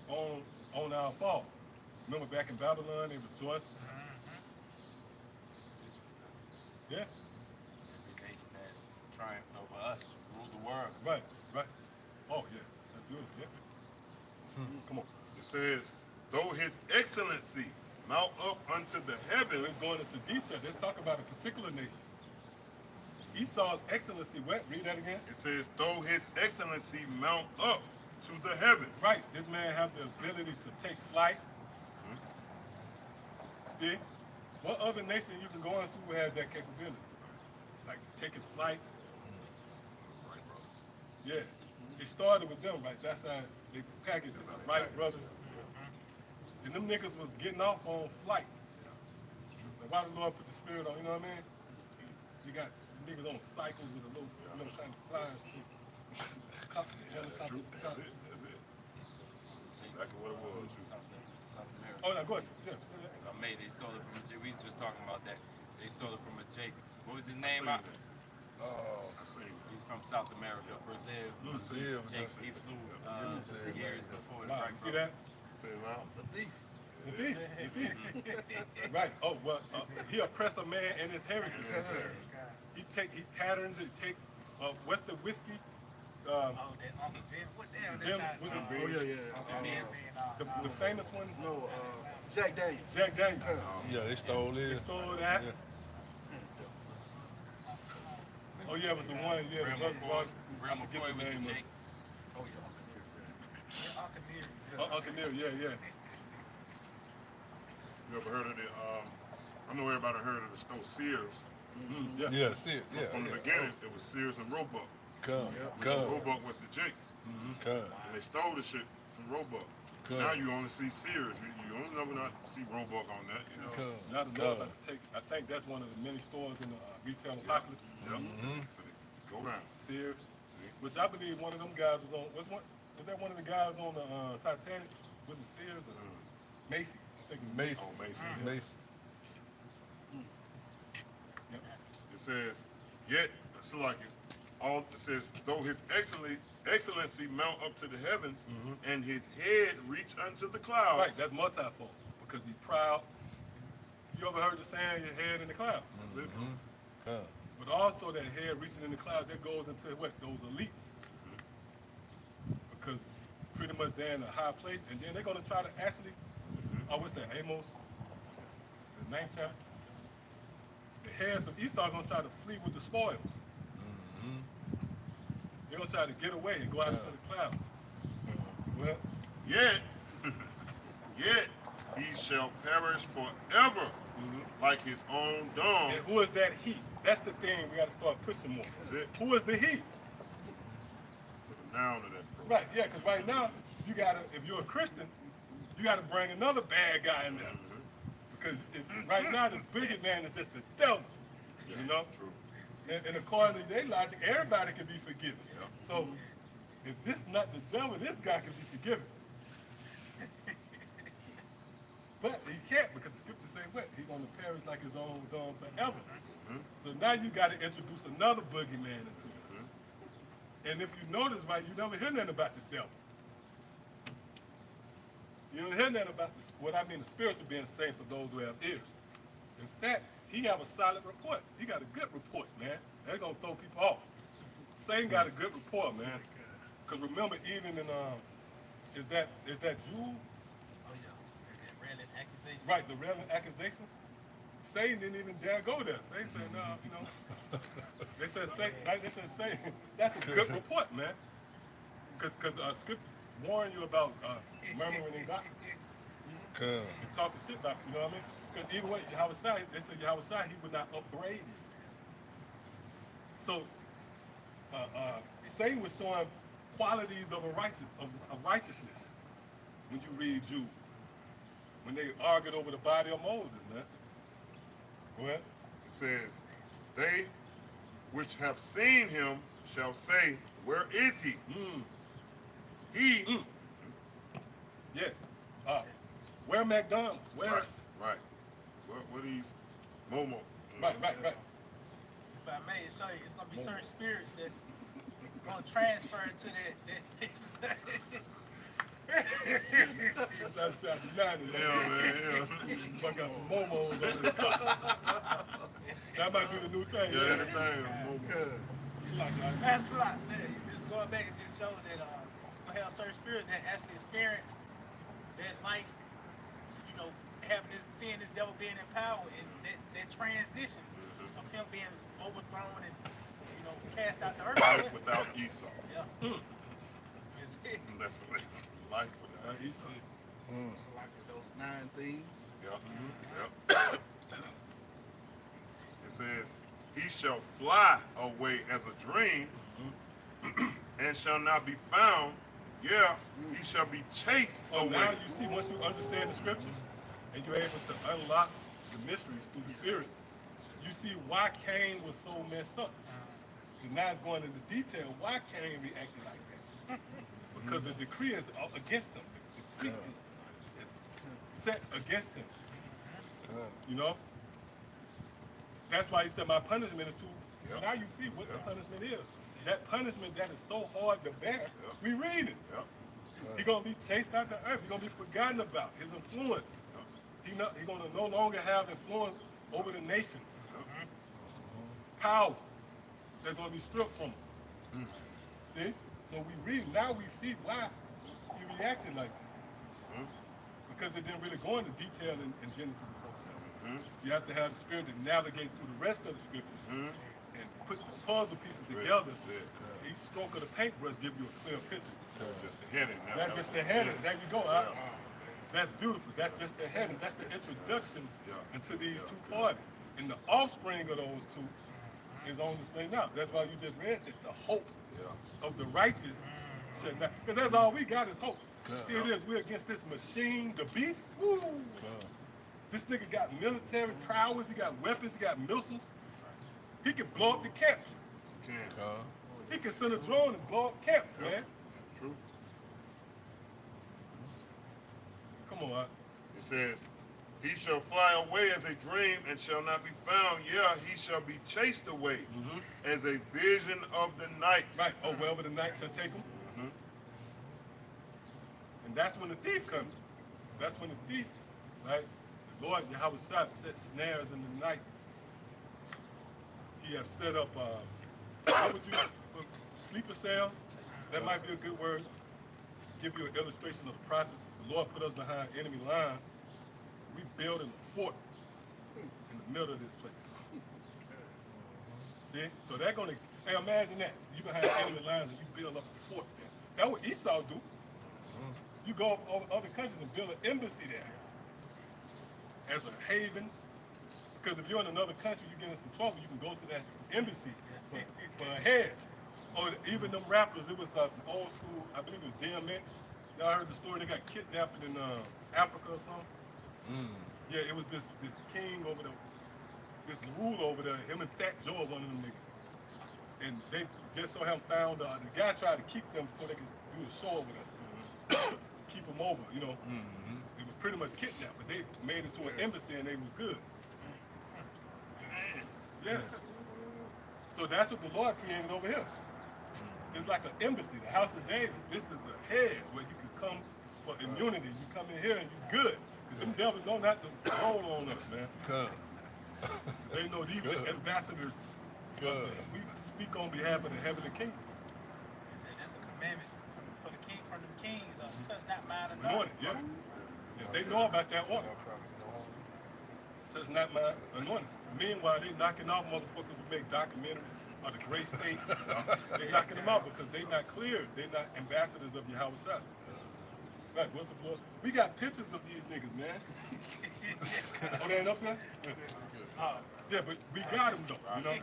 on our fall. Remember back in Babylon, they rejoiced. Yeah, Every nation that triumphed over us ruled the world. right. Oh, yeah, that's beautiful, yeah. Come on. It says, "Though his excellency mount up unto the So heavens." it's going into detail. Let's talk about a particular nation. Esau's excellency, what? Read that again. It says, "Though his excellency mount up to the heavens." Right, this man has the ability to take flight. See? What other nation you can go into who has that capability? Like taking flight? Yeah. It it started with them, right? That's how they packaged it, the Wright brothers. And them niggas was getting off on flight. Like, why the Lord put the spirit on, you know what I mean? You got niggas on cycles with a little, trying to fly and shit. Helicopter. That's it. Exactly what it was. Something American. Oh, no, go ahead. Yeah, say that. They stole it from a Jake. We was just talking about that. They stole it from a Jake. What was his name? I He's seen it. from South America, Brazil. Brazil. Jake, he flew years before the Wow, Wright you see brothers. that? Say it loud. The thief. The thief. The thief. Right. Oh, well, he oppress a man and his heritage. He patterns it, what's the whiskey? Oh, that Uncle Jim. What the hell? Jim, that was guy? it Oh, yeah. the famous one? No, Jack Daniels. Jack Daniels. Yeah, they stole They it. stole that. Yeah. Oh yeah, it was the one. Yeah, the Real brother brought. McCoy, I forget the was name the of. Jake. Oh, yeah. Uncle Neary. Uncle Neil. Yeah. You ever heard of the? I know everybody heard of the store Sears. Yeah. Yeah, see it. Yeah, From the yeah. beginning, it was Sears and Roebuck. Come, Which come, Roebuck was the Jake, come. and they stole the shit from Roebuck. Good. Now you only see Sears. You only never not see Roebuck on that. You know. Come, Not enough. come. I think that's one of the many stores in the retail apocalypse. Yep. So they go down. Sears, which I believe one of them guys was on. Was that one of the guys on the Titanic? Was it Sears or Macy? I think it was Mason. Oh, Mason. Mason. Yep. It says, yet, it's like it says, though his excellency mount up to the heavens, and his head reach unto the clouds. Right, that's multifold because he's proud. You ever heard the saying, your head in the clouds? That's it. Come. But also that head reaching in the clouds, that goes into what? Those elites. Because pretty much they're in a high place, and then they're going to try to actually, what's that, Amos? The ninth chapter? The heads of Esau are going to try to flee with the spoils. They're going to try to get away and go out into the clouds. Well, Yet, yet he shall perish forever, like his own dung. and who is that he? That's the thing we got to start pushing more. That's it. Who is the he? Put a noun to that. Right, yeah, because right now, you gotta, if you're a Christian, you gotta bring another bad guy in there. Because right now, the biggest man is just the devil, you know? True. And according to their logic, everybody can be forgiven. Yeah. So, if this not the devil, this guy can be forgiven. But he can't because the scripture say what? He's gonna perish like his own done forever. So now you gotta introduce another boogeyman into it. And if you notice, right, you never hear nothing about the devil. You don't hear nothing about what I mean, the spiritual being saved for those who have ears. In fact, he have a solid report. He got a good report, man. They're gonna throw people off. Satan got a good report, man. Cause remember, even in is that Jude? Oh, yeah. That railing accusation. Right, the railing accusations. Satan didn't even dare go there. Satan said, no, you know. They said Satan, that's a good report, man. Because scriptures warn you about murmuring and gossip Come. and talking shit about you, you know what I mean? Because either way, they said Yahweh he would not upbraid you. So Satan was showing qualities of righteousness when you read Jude. When they argued over the body of Moses, man. Well, It says, they which have seen him shall say, where is he? He. yeah. Where McDonald's? Where's Right. What these Momo? right. If I may show you, it's gonna be certain spirits that's gonna transfer into that That's South United. Yeah, man. Yeah. I got some momos on the top. That might be the new thing. Yeah, anything. Momo. That's a lot. Just going back and just show that we have certain spirits that actually experience that life, you know, seeing this devil being in power and that transition of him being overthrown and, you know, cast out the earth. Life without Esau. Yeah. It's it. That's life without He's Esau. It's like those 9 things. Yep. It says, he shall fly away as a dream, and shall not be found, yeah, he shall be chased Oh, away. now you see, once you understand the scriptures and you're able to unlock the mysteries through the Spirit, you see why Cain was so messed up. And now it's going into detail why Cain reacted like that. Because the decree is against him. The decree is set against him. You know? That's why he said my punishment is too. Yep. Now you see what the Yep. punishment is. That punishment that is so hard to bear, Yep. we read it. Yep. He's gonna be chased out the earth. He's gonna be forgotten about. His influence. He's gonna no longer have influence over the nations. Power that's gonna be stripped from him. See? So we read now we see why he reacted like that. Because it didn't really go into detail in Genesis before. You have to have the Spirit to navigate through the rest of the scriptures and put the puzzle pieces together. Each stroke of the paintbrush give you a clear picture. Just the heading. That's just the heading. There you go. That's beautiful. That's just the heading. That's the introduction into these two parties. And the offspring of those two is on display now. That's why you just read that the hope of the righteous shall not. Because that's all we got is hope. Here it is. We're against this machine, the beast. Woo! This nigga got military prowess. He got weapons. He got missiles. He can blow up the camps. He can send a drone and blow up camps, man. True. Come on, Art. It says, he shall fly away as a dream and shall not be found. Yeah, he shall be chased away as a vision of the night. Right. Oh, wherever the night shall take him. And that's when the thief comes. That's when the thief, right? The Lord Yahweh Shah set snares in the night. He has set up, what would you, sleeper cells? That might be a good word. Give you an illustration of the prophets. The Lord put us behind enemy lines. We building a fort in the middle of this place. See? So they're gonna, hey, imagine that. You behind enemy lines and you build up a fort there. That's what Esau do. You go over other countries and build an embassy there as a haven. Because if you're in another country, you get in some trouble, you can go to that embassy for a hedge. Or even them rappers, it was some old school, I believe it was DMX. Y'all heard the story, they got kidnapped in Africa or something? Yeah, it was this king over there, this ruler over there, him and Fat Joe, one of them niggas. And they just so happened found, the guy tried to keep them so they could do the show over there. Keep them over, you know. It was pretty much kidnapped, but they made it to an embassy and they was good. Yeah. So that's what the Lord created over here. It's like an embassy, the house of David. This is a hedge where you can come for immunity. You come in here and you good. Because them devils don't have to roll on us, man. They know these ambassadors. We speak on behalf of the heavenly kingdom. They say that's a commandment for the king, from the kings. Touch not mine or Anointed, yeah. They know about that order. Touch not my anointing. Meanwhile, they knocking off motherfuckers who make documentaries of the great state. They knocking them out because they not clear. They not ambassadors of Yahweh Shah. Right, what's the blood? We got pictures of these niggas, man. Oh, they ain't up there? Yeah, but we got them though, you know?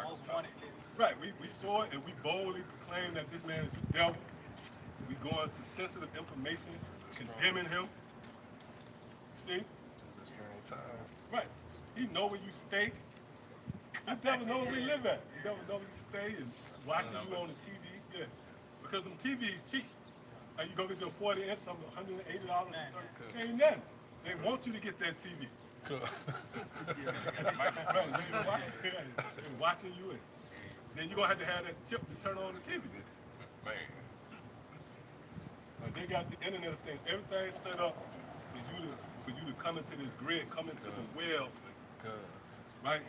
most wanted list. Right, we saw it and we boldly proclaim that this man is the devil. We go into sensitive information, condemning him. See? Right. He know where you stay. The devil know where we live at. The devil know where you stay and watching you on the TV. Yeah. Because them TVs cheap. Like you go get your 40-inch, something $180. Ain't nothing. They want you to get that TV. Right, they're watching you and then you're gonna have that chip to turn on the TV. Man. They got the internet thing. Everything's set up for you to come into this grid, come into the well, right?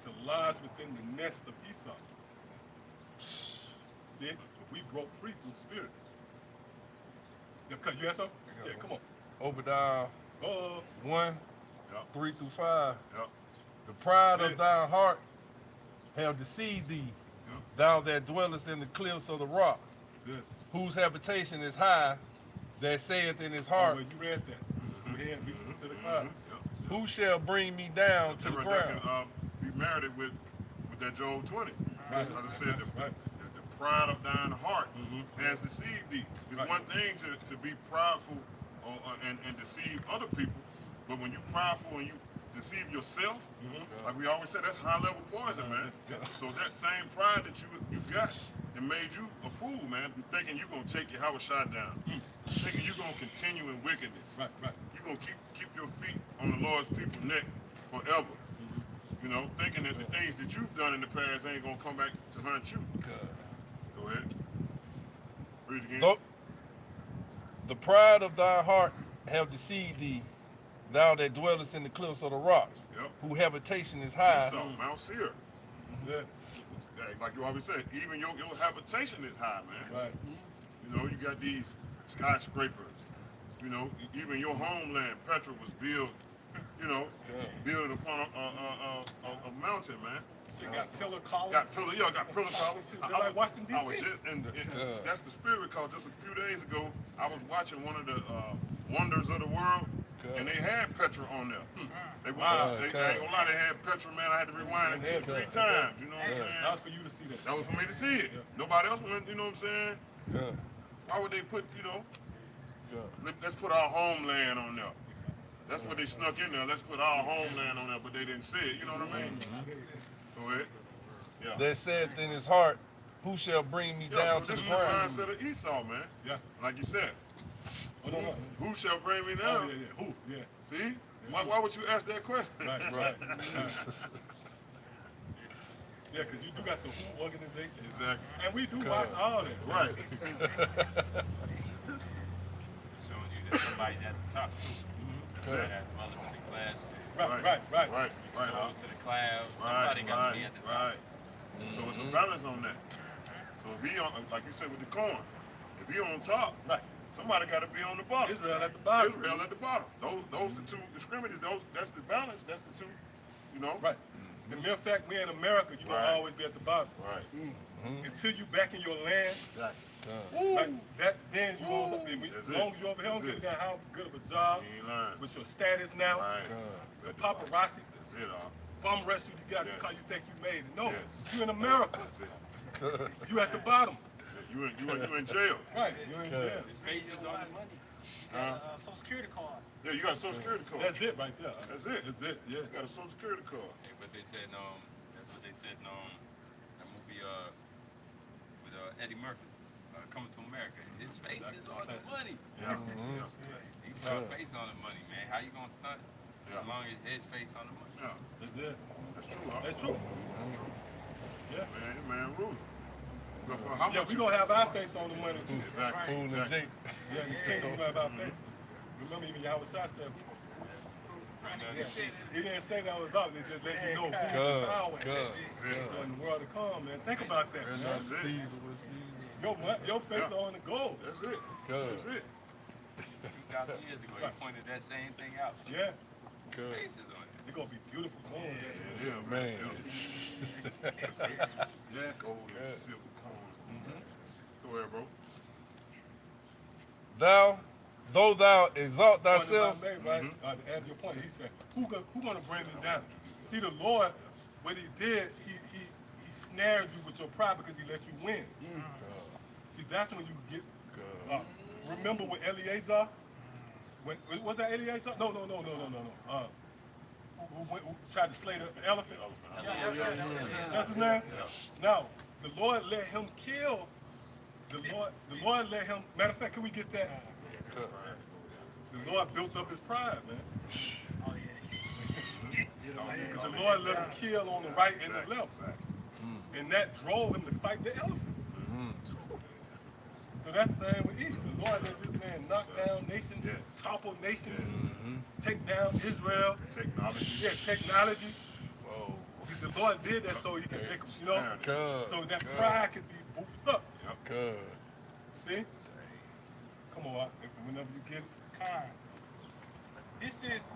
To lodge within the nest of Esau. See? But we broke free through the Spirit. You have something? Yeah, come on. Obadiah 1, Yep. 3 through 5. Yep. The pride of thy heart have deceived thee, thou that dwellest in the cliffs of the rocks, Good. whose habitation is high, that saith in his Oh, heart, well, you read that. Your hand reaches to the cloud. who shall bring me down to the Right, ground? that can be married with that Job 20. Right. I just said the pride of thine heart has deceived thee. It's Right. one thing to be prideful and deceive other people, but when you prideful and you deceive yourself, like we always say, that's high level poison, man. So that same pride that you got, it made you a fool, man. Thinking you're gonna take your house shot down, thinking you're gonna continue in wickedness. Right, right. You're gonna keep your feet on the Lord's people's neck forever. You know, thinking that the things that you've done in the past ain't gonna come back to haunt you. Go ahead. Read it again. Though the pride of thy heart have deceived thee, thou that dwellest in the cliffs of the rocks, Yep. whose habitation is high. So, Mount Seir. Yeah. Like you always say, even your habitation is high, man. Right. You know, you got these skyscrapers. You know, even your homeland, Petra, was built. You know, built upon a mountain, man. So you got pillar columns. Got pillar columns. Just like Washington, I was D.C. just, and that's the spirit call. Just a few days ago, I was watching one of the wonders of the world, and they had Petra on there. They, Wow. they, I ain't gonna lie, they had Petra, man. I had to rewind it 2 or 3 times. You know what I'm saying? That was for you to see that. That was for me to see it. Nobody else went. You know what I'm saying? Why would they put, you know? Let's put our homeland on there. That's what they snuck in there. Let's put our homeland on there, but they didn't say it. You know what I mean? Go ahead. Yeah. That said in his heart, who shall bring me down So to this the is the ground? mindset of Esau, man. Yeah. Like you said. Oh, no. Who shall bring me Oh, down? yeah, yeah. Who? Yeah. See? Why would you ask that question? Right. Yeah, because you do got the WHO organization. Exactly. And we do watch all that. Right. Showing you that somebody's at the top too. That motherfucking class. Right. Right. Go to the clouds. Somebody got to be at the top. Right. So it's a balance on that. So if he on, like you said with the corn, if he on top, Right. somebody got to be on the bottom. Israel at the bottom. Israel at the bottom. Those the two extremities. That's the balance. That's the two. You know. Right. The mere fact we're in America, you're going to Right. always be at the bottom. Right. Until you back in your land, Exactly. like that, then you over, That's as long it. as you over here, don't That's get down how good of a job You ain't lying. with your status now, Right. the paparazzi, That's it, all. bum wrestle you got Yes. because you think you made it. No, Yes. you in America, That's it. you at the bottom. You in jail. Right, you're in jail. His face is on the money. Social Security card. Yeah, you got a social security card. That's it right there. That's it. That's it, yeah. You got a social security card. Hey, but they said that's what they said that movie with Eddie Murphy, Coming to America. His face is on the money. Yeah. He's got his face on the money, man. How you gonna stunt Yeah. as long as his face on the money? Yeah. That's it. That's true. Huh? That's true. Yeah. Man, ruler. But for how Yeah, much we gonna have our face on the money too. Exactly. Fool and exactly. Jake. Yeah, the kingdom gonna have our faces. Remember, even Yahweh Shah said, yeah, he didn't say that was up. They just let you know who's the power. So in the world to come, man, think about that. Not Man. Caesar with Caesar. Your face on the gold. That's it. Good. That's it. 2,000 years ago, he pointed that same thing out. Yeah, Good. Faces on it. it's gonna be beautiful corn. Yeah, Man. Yeah. Gold and silver coin. Go ahead, bro. Though thou exalt Point thyself, that I made, right? To add your point, he said, who gonna bring me down? See, the Lord, what he did, he snared you with your pride because he let you win. See, that's when you get. Remember with Eleazar? Was that Eleazar? No. Who tried to slay the elephant? That's his name. Now, the Lord let him kill. The Lord let him. Matter of fact, can we get that? The Lord built up his pride, man. The Lord let him kill on the right and the left. And that drove him to fight the elephant. So that's the same with Egypt. The Lord let this man knock down nations, topple nations, take down Israel. Technology. Yeah, technology. whoa, See, the Lord did that so he could make them, good, so that pride could be boosted up. good. See? Come on, whenever you get it. Con. This is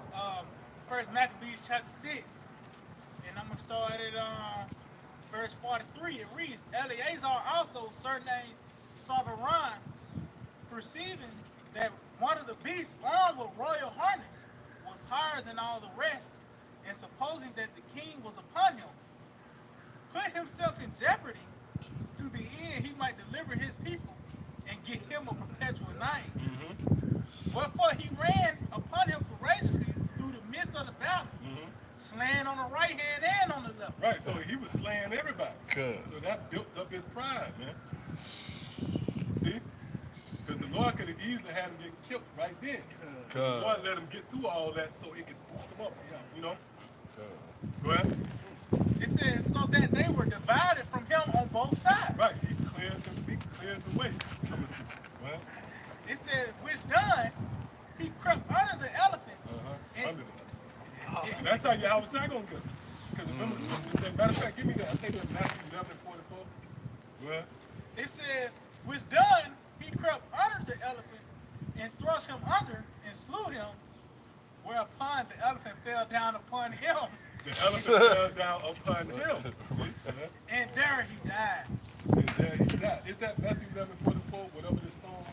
First Maccabees chapter 6, and I'm gonna start at verse 43. It reads, Eleazar also surnamed Sovereign, perceiving that one of the beasts armed with royal harness was higher than all the rest, and supposing that the king was upon him, put himself in jeopardy to the end he might deliver his people and give him a perpetual name. Mm-hmm. Wherefore he ran upon him courageously through the midst of the battle, Mm-hmm. slaying on the right hand and on the left. Right, so he was slaying everybody. Good. So that built up his pride, man. See? Because the Lord could have easily had him get killed right then. The Good. Lord let him get through all that so it could boost him up, yeah, you know? Good. Go ahead. It says, so that they were divided from him on both sides. Right, he cleared the way coming through. Well, It says, which done, he crept under the elephant. under that. And that's how Yahweh Shai gonna get him. Because remember, we said, matter of fact, give me that. I think it's Matthew 11:44. Well, It says, which done, he crept under the elephant and thrust him under and slew him, whereupon the elephant fell down upon him, the elephant fell down upon him. See? and there he died. And there he died. Is that Matthew 11:44? Whatever this stone,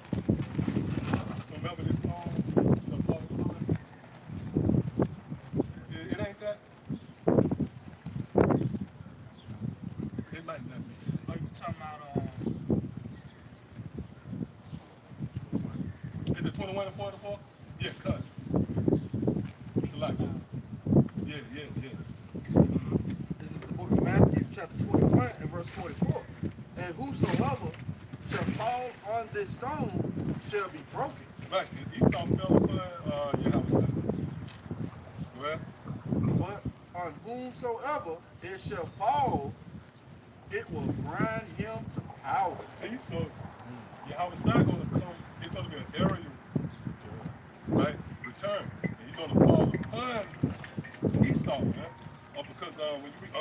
remember this stone shall fall to the ground? It ain't that. It might not be. Are you talking about, Is it 21 and 44? Yeah, cut. It's a lot. Yeah. This is the book of Matthew, chapter 21, and verse 44. And whosoever shall fall on this stone shall be broken. Right. And Esau fell upon Yahweh. Well, But on whomsoever it shall fall, it will grind him to powder. see, so Yahweh Shai gonna come, it's gonna be an area, right? Return. And he's gonna fall upon Esau, man. Oh, because when you read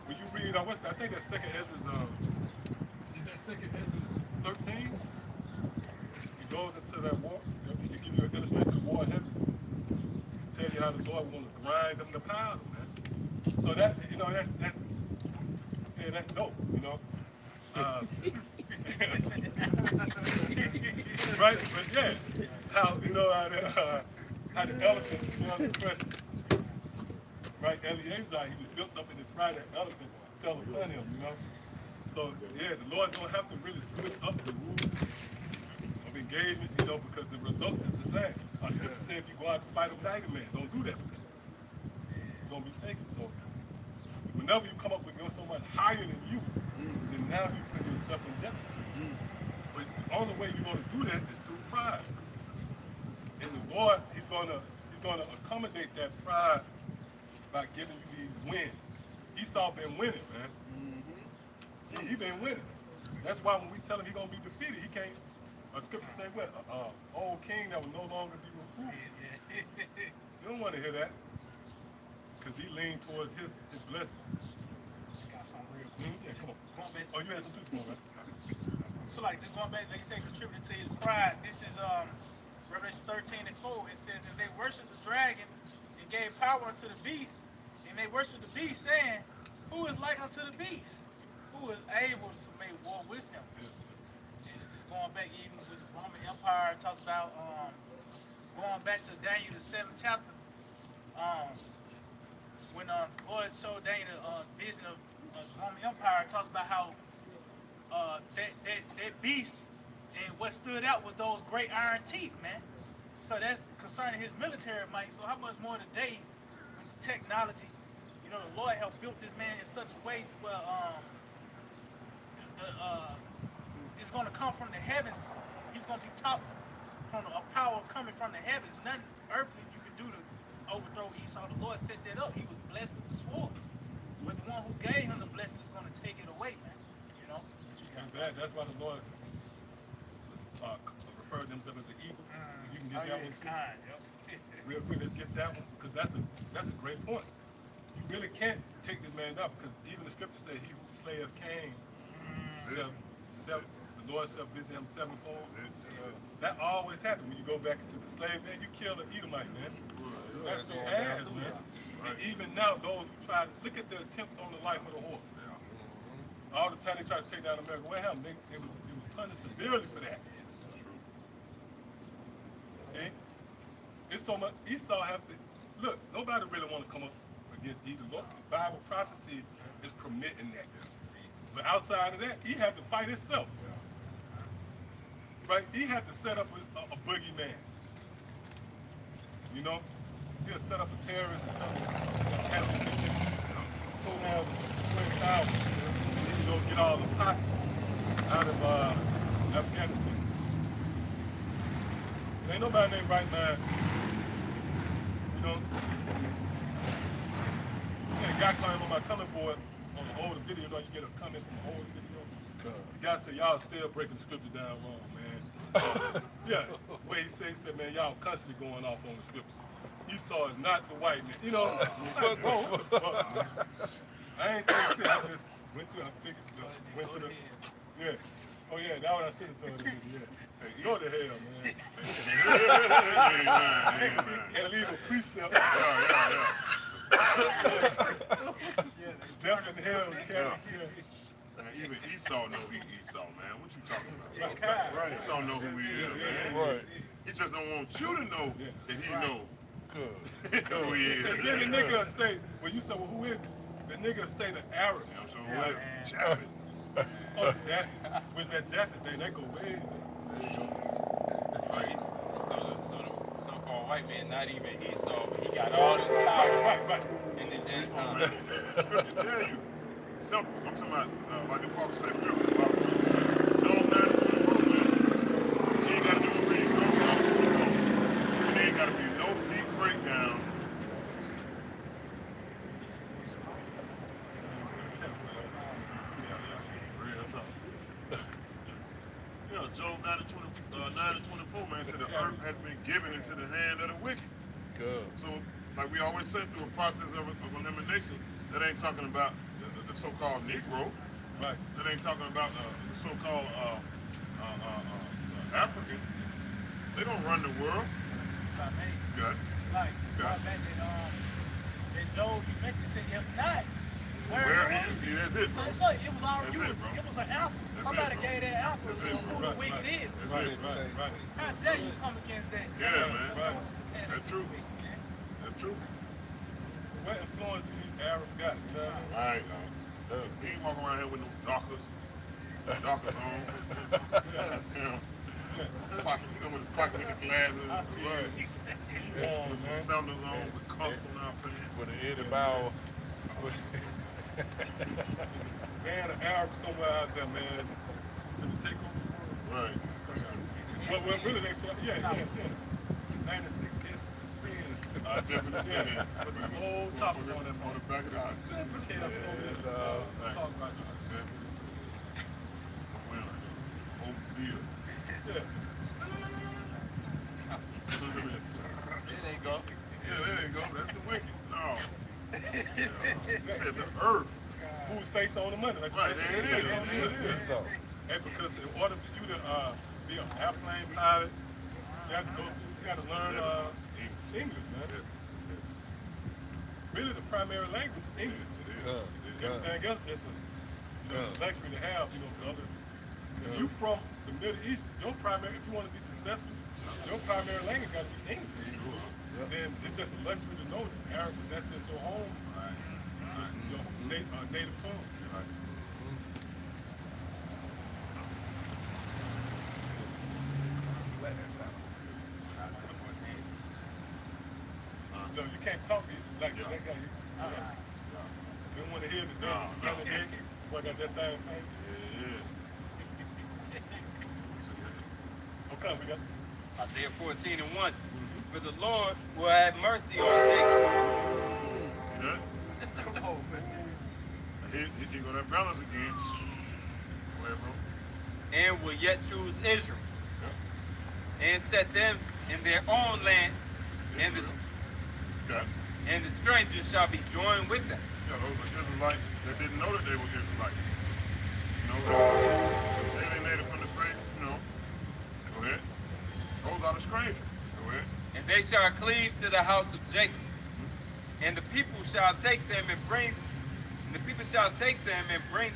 when you read what's that? I think that's second Ezra's is that second Ezra 13? He goes into that war. He gives you an illustration to the war of heaven. Tell you how the Lord want to grind them to powder, man. So that that's dope, you know. Right, but yeah, how you know how the elephant fell to crush, right? Eleazar, he was built up in his pride. That elephant fell upon him, you know. So yeah, the Lord don't have to really switch up the rules of engagement, you know, because the results is the same. I was going to say if you go out to fight a mighty man, don't do that because you're gonna be taken. So whenever you come up against someone higher than you, then now you put yourself in jeopardy. But the only way you're gonna do that is through pride. And the Lord, He's gonna accommodate that pride by giving you these wins. Esau been winning, man. See, he been winning. That's why when we tell him he's gonna be defeated, he can't. Scripture say what? Old king that will no longer be reproved. You don't want to hear that, because he leaned towards his blessing. got something real Mhm. Yeah, come on. Going back, Oh, you had some super, man. so like just going back, like you said, contributing to his pride. This is Revelation 13:4. It says, and they worshiped the dragon and gave power unto the beast, and they worshiped the beast, saying, who is like unto the beast? Who is able to make war with him? And just going back even with the Roman Empire, it talks about going back to Daniel the 7th chapter. When the Lord showed Daniel a vision of the Roman Empire, it talks about how that beast and what stood out was those great iron teeth, man. So that's concerning his military might. So how much more today with the technology? You know, the Lord helped build this man in such a way where it's going to come from the heavens. He's going to be taught from a power coming from the heavens. Nothing earthly you can do to overthrow Esau. The Lord set that up. He was blessed with the sword. But the one who gave him the blessing is going to take it away, man. You know? That's why the Lord referred themselves as the eagle. If you can get that one too. Kind, yep. Real quick, let's get that one, because that's a great point. You really can't take this man down, because even the scripture says he who slayeth Cain, the Lord shall visit him sevenfold. That always happens when you go back into the slave, man. You kill an Edomite, man. That's so ass, man. And even now, those who try to look at the attempts on the life of the horse. All the time they try to take down America, what happened? They was punished severely for that. See? It's so much. Esau have to look. Nobody really want to come up against either. Look, the Bible prophecy is permitting that. But outside of that, he had to fight himself. Right? He had to set up a boogeyman. You know? He had set up a terrorist and told him to swing out, you know, get all the pot out of Afghanistan. Ain't nobody named right man. You know? Yeah, a guy climbed on my comment board on the older video, you know, you get a comment from the older video. The guy said, y'all still breaking the scripture down wrong, man. Yeah, the way he said, man, y'all constantly going off on the scriptures. Esau is not the white man. You know, like, bro, what the fuck, man? I ain't saying shit, I just went through, I figured, went to the, yeah. Oh yeah, that's what I should have told him, yeah. Hey, go to hell, man. And leave a precept. Death and hell, Man, even Esau know he Esau, man. What you talking about? Right. Esau know who he is, man. Right. He just don't want you to know that he know Good. who he is. And then the nigga say, when you say, well, who is it? The nigga say the Arab. So whoever, Japhet. Oh, Japheth. With that Japheth thing, that go way Right. So the so-called white man, not even Esau, but he got all this power Right. in this end time. I tell you, something. I'm talking about, like the Apostle said, Job 9:24, man. You ain't got to do a read Job 9:24. And there ain't got to be no deep breakdown. Yeah, Job 9:24, man, said the earth has been given into the hand of the wicked. Good. So, like we always said, through a process of elimination, that ain't talking about the so-called Negro. Right. That ain't talking about the so-called African. They don't run the world. If I may, Good. like, back that Job, you mentioned, said, if not, Where is he? That's it, bro. So it was already, That's it, bro. it was an answer. That's Somebody it, bro. gave that answer That's to it, who bro. the Right, wicked is. That's it, bro. Right. How dare you come against that? Yeah, man. Right. That's true. That's true. What influence do these Arabs got? You know what I mean? All right, he ain't walking around here with no Dockers. Dockers on. Damn. Pocket, you know, with the pocket with the glasses. With some sandals on, with cuffs on our pants. With an Eddie Bauer. Man, an Arab somewhere out there, man, to take over. Right. Well, really, they said, yeah, 96 is 10. I definitely Yeah, said that. with some old toppers on them. On the back of the house. Just for kids, so we talk about that. Somewhere like that. Open field. Yeah. There they go. Yeah, there you go. That's the wicked. No. He said the earth. Whose face on the money? Like Right, there it is. There it is. So, And because in order for you to be an airplane pilot, you have to go through, you got to learn English, man. Really, the primary language is English. Everything else just a luxury to have, you know, the other. If you from the Middle East, your primary, if you want to be successful, your primary language got to be English. Then it's just a luxury to know that Arabic, that's just your home, your native tongue. No, you can't talk like that guy. You don't want to hear the damn sound of dick. Boy, got that thing. Okay, we got. Isaiah 14:1. For the Lord will have mercy on Jacob. See that? Come on, man. Here go that balance again. Go ahead, bro. And will yet choose Israel, and set them in their own land, and the strangers shall be joined with them. Yeah, those are Israelites that didn't know that they were Israelites. You know, they alienated from the faith, you know. Go ahead. Those are the strangers. Go ahead. And they shall cleave to the house of Jacob, and the people shall take them and bring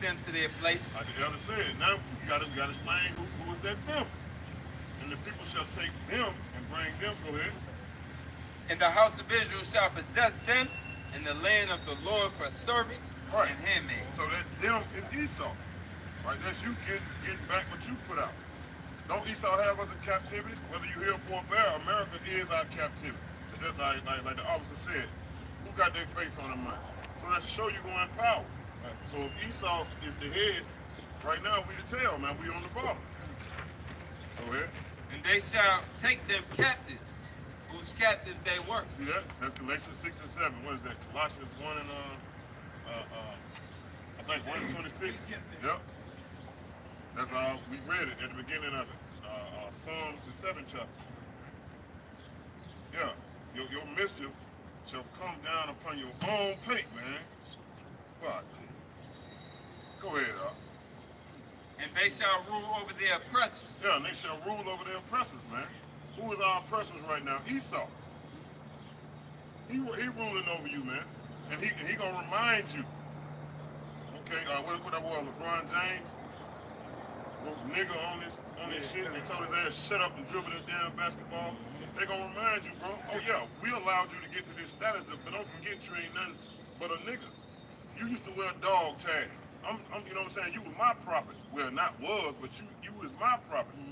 them to their place. Like the elder said, now you gotta explain who is that them. And the people shall take them and bring them. Go ahead. And the house of Israel shall possess them in the land of the Lord for servants Right. and handmaids. So that them is Esau. Right? That's you getting back what you put out. Don't Esau have us in captivity? Whether you here for a bear, America is our captivity. Just like the officer said, who got their face on the money? So let's show you going power. Right. So if Esau is the head, right now we the tail, man. We on the bottom. Go ahead. And they shall take them captives, whose captives they were. See that? That's Galatians 6 and 7. What is that? Colossians 1 and I think 1 and 26. Yep. That's we read it at the beginning of it. Psalms the 7th chapter. Yeah. Your mischief shall come down upon your own pate, man. Well, I tell you. Go ahead, And they shall rule over their oppressors. Yeah, and they shall rule over their oppressors, man. Who is our oppressors right now? Esau. He ruling over you, man. And he gonna remind you. Okay, what that was, LeBron James? Wrote nigga on this shit. They told his ass shut up and dribble that damn basketball. They gonna remind you, bro. Oh yeah, we allowed you to get to this status, but don't forget you ain't nothing but a nigga. You used to wear dog tag. You know what I'm saying? You was my property. Well, not was, but you was my property.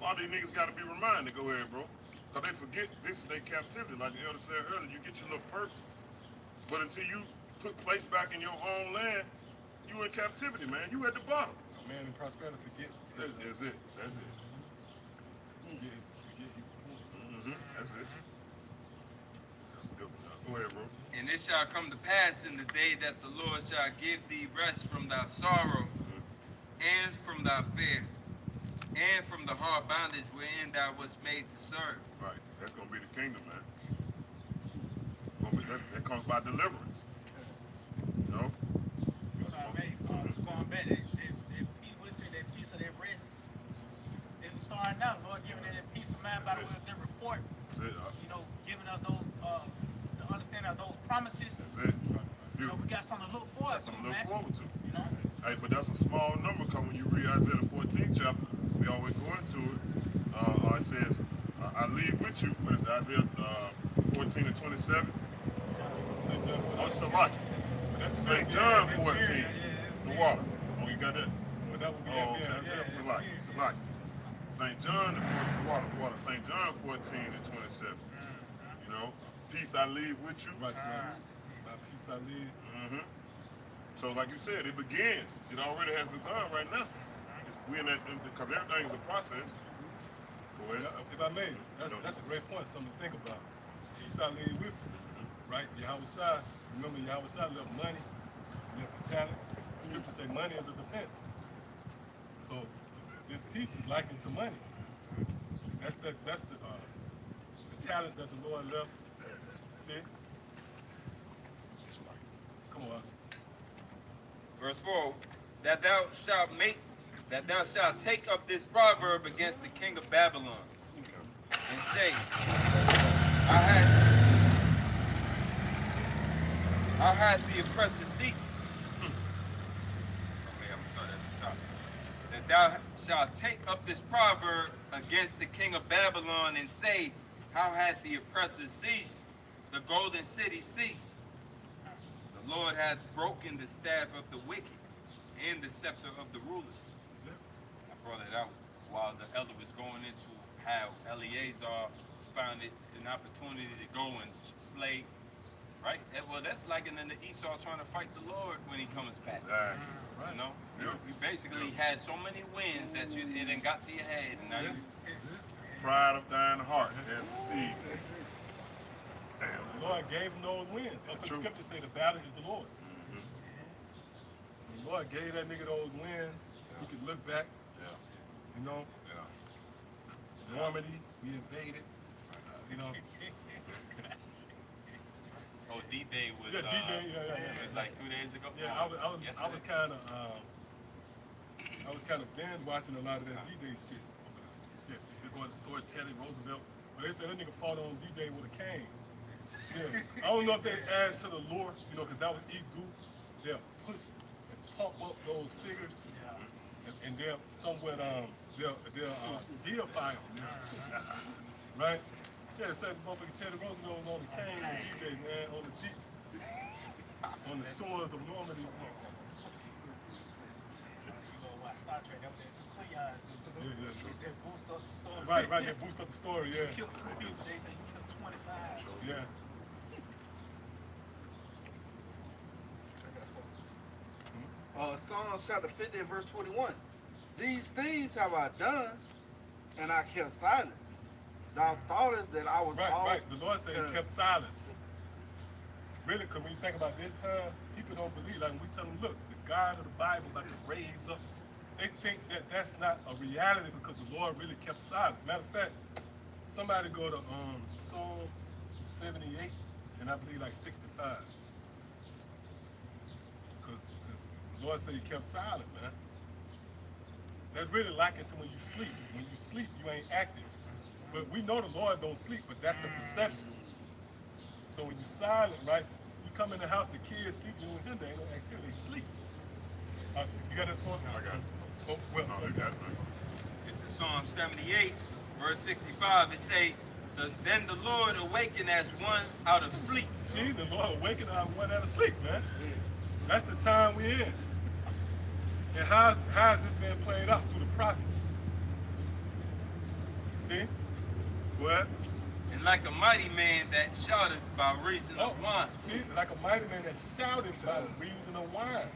A lot of these niggas gotta be reminded. Go ahead, bro. Cause they forget this is their captivity. Like the elder said earlier, you get your little perks, but until you put place back in your own land, you in captivity, man. You at the bottom. Man in prosperity forget. That's it. That's it. Forget he. That's it. Go ahead, bro. And it shall come to pass in the day that the Lord shall give thee rest from thy sorrow, and from thy fear, and from the hard bondage wherein thou wast made to serve. Right. That's gonna be the kingdom, man. That comes by deliverance. You know? Just going back, that piece of that rest, they was starting out, Lord giving them that peace of mind by the way of their report. That's it. You know, giving us those, the understanding of those promises. That's it. You know, we got something to look forward to, Something to man. look forward to. You know? Hey, but that's a small number because when you read Isaiah the 14th chapter, we always go into it. It says, I leave with you, what is it, Isaiah 14 and 27? Oh, Salaki. That's St. John 14, the water. Oh, you got that? Well, that would be Salaki. St. John, the water. St. John 14 and 27. You know, peace I leave with you. Right. By peace I live. So like you said, it begins. It already has begun right now. We in that, because everything is a process. Go ahead. If I may, that's a great point, something to think about. Peace I live with you. Right? Yahweh Shai, remember Yahweh Shai left money, left the talent. Scripture say money is a defense. So this peace is likened to money. That's the talent that the Lord left. See? Come on. Verse 4, that thou shalt take up this proverb against the king of Babylon, and say, how hath the oppressor ceased? Okay, I'm gonna start at the top. That thou shalt take up this proverb against the king of Babylon, and say, how hath the oppressor ceased? The golden city ceased. The Lord hath broken the staff of the wicked and the scepter of the rulers. I brought it out while the elder was going into how Eleazar found it an opportunity to go and slay, right? Well, that's like in the Esau trying to fight the Lord when he comes back. Exactly. You know, Yeah. you basically had so many wins that it done got to your head, and now you. Pride of thine heart has deceived. Damn. The Lord gave him those wins. That's what True. the scripture say, the battle is the Lord's. The Lord gave that nigga those wins. He could look back, Yeah. you know, Yeah. Normandy, we invaded, you know. Oh, D-Day was. Yeah, D-Day, yeah. It was like 2 days ago. Yeah, I was kind of binge watching a lot of that D-Day shit. Yeah, they're going to store Teddy Roosevelt, but they said that nigga fought on D-Day with a cane. Yeah, I don't know if they add to the lore, you know, because that was Igu. They'll push and pump up those figures, and they'll somewhat they'll deify them, right? Yeah, they said motherfucking Teddy Roosevelt was on the cane on D-Day, man, on the beach, on the shores of Normandy. Star Trek. That was the Klingons do. Yeah, yeah, true. They just boost up the story. Right, right. They boost up the story. You Yeah, killed 2 people. They say you killed 25. yeah. Psalms chapter 50 and verse 21. These things have I done, and I kept silence. Thou thoughtest that I was Right, all right. The Lord said to- he kept silence. Really, because when you think about this time, people don't believe. Like when we tell them, look, the God of the Bible about to raise up, they think that that's not a reality because the Lord really kept silent. Matter of fact, somebody go to Psalm 78 and I believe like 65. Because the Lord said he kept silent, man. That's really likened to when you sleep. When you sleep, you ain't active. But we know the Lord don't sleep, but that's the perception. So when you're silent, right, you come in the house, the kids sleep, you don't hear they ain't no activity, they sleep. You got this one? I got it. Oh, well, No, they got it. This is Psalm 78, verse 65. It say, then the Lord awakened as one out of sleep. see, the Lord awakened our one out of sleep, man. That's the time we're in. And how is this being played out? Through the prophets. See? What? And like a mighty man that shouteth by reason of wine. See, like a mighty man that shouted by the reason of wine.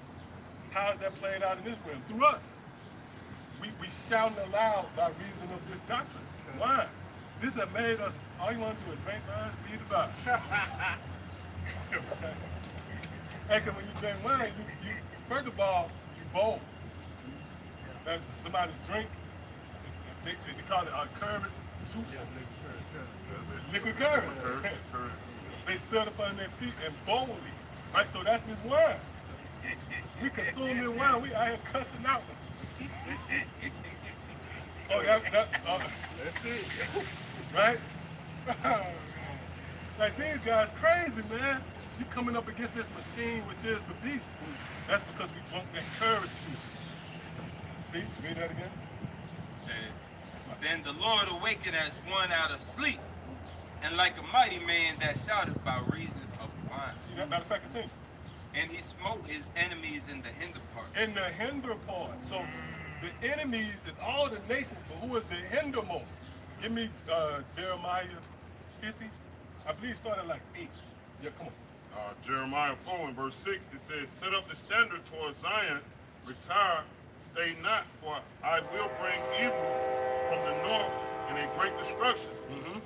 How is that played out in this realm? Through us. We shouting aloud by reason of this doctrine. Wine. This has made us, all you want to do is drink wine, read the Bible. Hey, cause when you drink wine, you first of all, you bold. Like somebody drink, they call it courage juice. Liquid courage. Courage. They stood up on their feet and boldly. Right, so that's this wine. We consume this wine, we out here cussing out. Oh, That's it. right? Like these guys crazy, man. You coming up against this machine, which is the beast. That's because we drunk that courage juice. See, read that again. It says, then the Lord awakened as one out of sleep, and like a mighty man that shouteth by reason of wine. See that? Matter of fact, continue. And he smote his enemies in the hinder part. In the hinder part. So the enemies is all the nations, but who is the hindermost? Give me Jeremiah 50. I believe it started like 8. Yeah, come on. Jeremiah 4 and verse 6, it says, set up the standard towards Zion, retire, stay not, for I will bring evil from the north and a great destruction.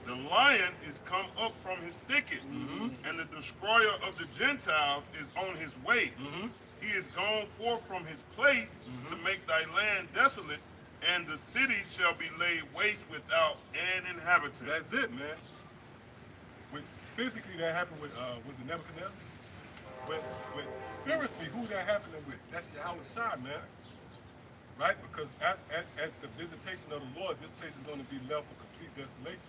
The lion is come up from his thicket, and the destroyer of the Gentiles is on his way. He is gone forth from his place to make thy land desolate, and the city shall be laid waste without an inhabitant. That's it, man. Which physically that happened with was it Nebuchadnezzar? But spiritually, who that happening with? That's Yahweh Shai, man. Right? Because at the visitation of the Lord, this place is going to be left for complete desolation.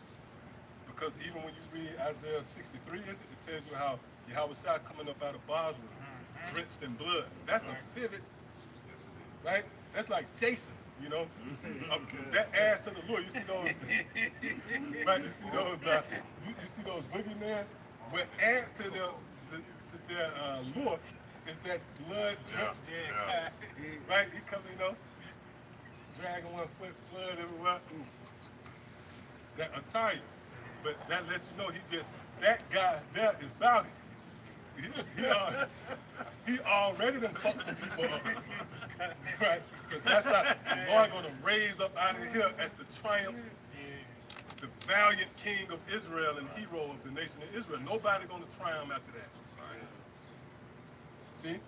Because even when you read Isaiah 63, it tells you how Yahweh Shai coming up out of Basra, drenched in blood. That's a vivid, right? That's like Jason, you know? That adds to the lure. You see those, right? You see those, you see those boogeymen? What adds to their lure is that blood drenched, Yeah. right? He come, you know, dragging one foot, blood everywhere. That attire. But that lets you know that guy there is about it. He already done fucked some people up. Right? Because that's how the Lord gonna raise up out of here as the triumph, the valiant king of Israel and hero of the nation of Israel. Nobody gonna triumph after that. See?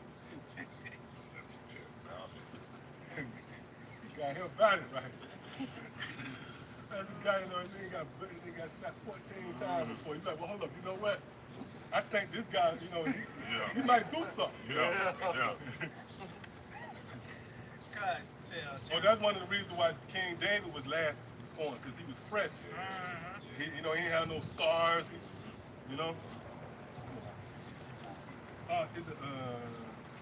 You got him about it, right? That's a guy, you know, he got shot 14 times before. He's like, well, hold up, you know what? I think this guy, you know, he might do something. Yeah. God said, Oh, that's one of the reasons why King David was last scorned, because he was fresh. He ain't had no scars, you know? Is it,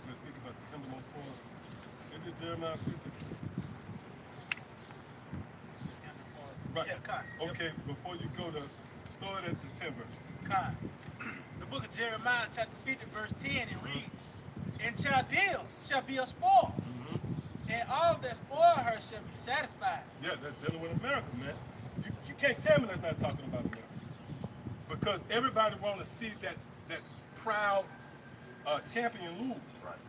let's speak about the hindermost part. Is it Jeremiah 50? Right. Yeah, Khan. Okay, before you go to, start at the 10th verse. Khan. The book of Jeremiah, chapter 50, verse 10, it reads, in Chaldea shall be a spoil, And all that spoil her shall be satisfied. Yeah, that's dealing with America, man. You can't tell me that's not talking about America. Because everybody want to see that proud champion lose. Right.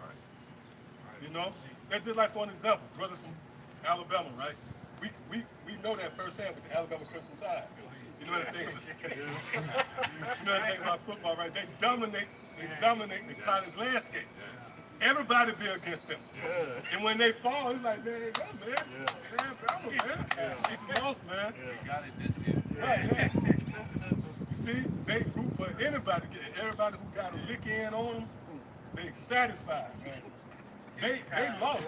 Right. You know? That's just like, for an example, brothers from Alabama, right? We know that firsthand with the Alabama Crimson Tide. You know that thing, you know that thing about football, right? They dominate the college landscape. Everybody be against them. And when they fall, it's like, man, man, It's lost, man. We got it this year. Right, man. See, they root for anybody. Everybody who got a lick in on them, they satisfied, man. They lost.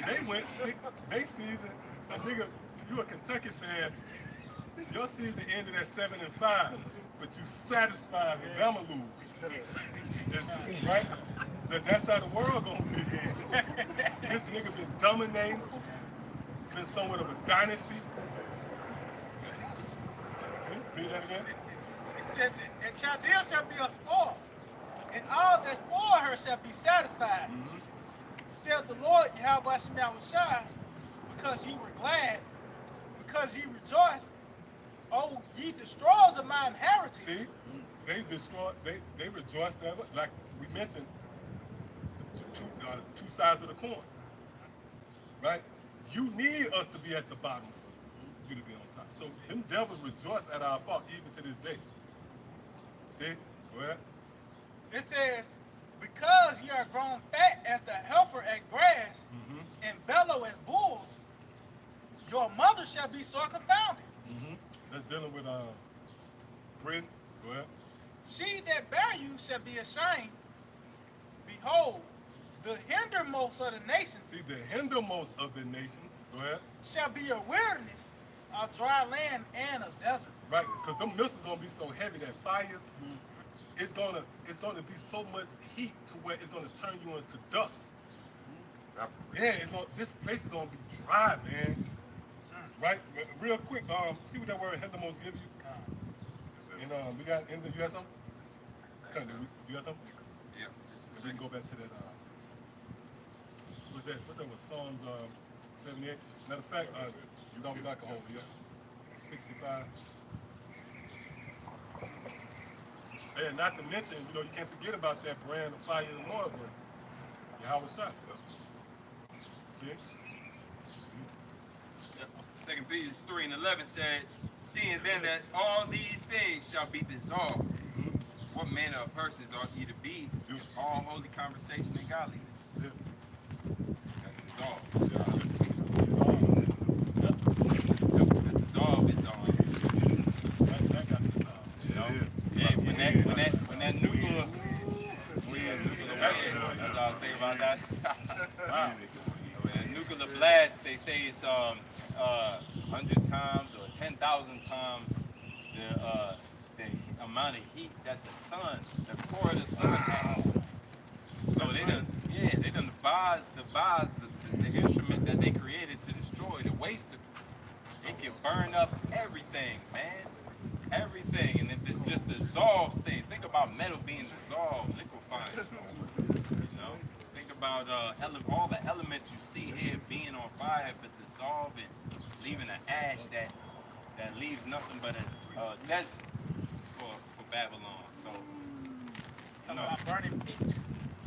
They went sick. They season. A nigga, you a Kentucky fan, your season ended at 7-5, but you satisfied with Bama lose. Right? That's how the world gonna be. This nigga been dominating, been somewhat of a dynasty. See? Read that again. It says it, and Chaldea shall be a spoil, and all that spoil her shall be satisfied. Said the Lord Yahweh Shai, because ye were glad, because ye rejoiced. Oh, ye destroyers of my inheritance. See? They destroy, they rejoice that, like we mentioned, two sides of the coin. Right? You need us to be at the bottom for you to be on top. So them devils rejoice at our fault even to this day. See? Go ahead. It says, because ye are grown fat as the heifer at grass, and bellow as bulls, your mother shall be sore confounded. That's dealing with Britain. Go ahead. She that bear you shall be ashamed. Behold, the hindermost of the nations See, the hindermost of the nations, go ahead. shall be a wilderness, a dry land, and a desert. Right, because them missiles gonna be so heavy that fire, it's gonna be so much heat to where it's gonna turn you into dust. Yeah, this place is gonna be dry, man. Right, real quick, see what that word hindermost give you. And you got something? You got something? Yeah. So we can go back to that. What's that was Psalms 78. Matter of fact, you got me back a hold, yeah. 65. And not to mention, you can't forget about that brand of fire in the Lord, but Yahweh Shai. See? Second Peter 3:11 said, seeing then that all these things shall be dissolved, what manner of persons ought ye to be in all holy conversation and godliness? Yeah. Dissolve is on. That got dissolved. Yeah, when that nuclear that's all I'll say about that. When a nuclear blast, they say it's 100 times or 10,000 times the amount of heat that the core of the sun has. So they done devised the instrument that they created to destroy, to waste it. It can burn up everything, man. Everything, and it just dissolves things. Think about metal being dissolved, liquefying. Think about all the elements you see here being on fire, but dissolving, leaving an ash that leaves nothing but a desert for Babylon. So, Talking about burning pitch.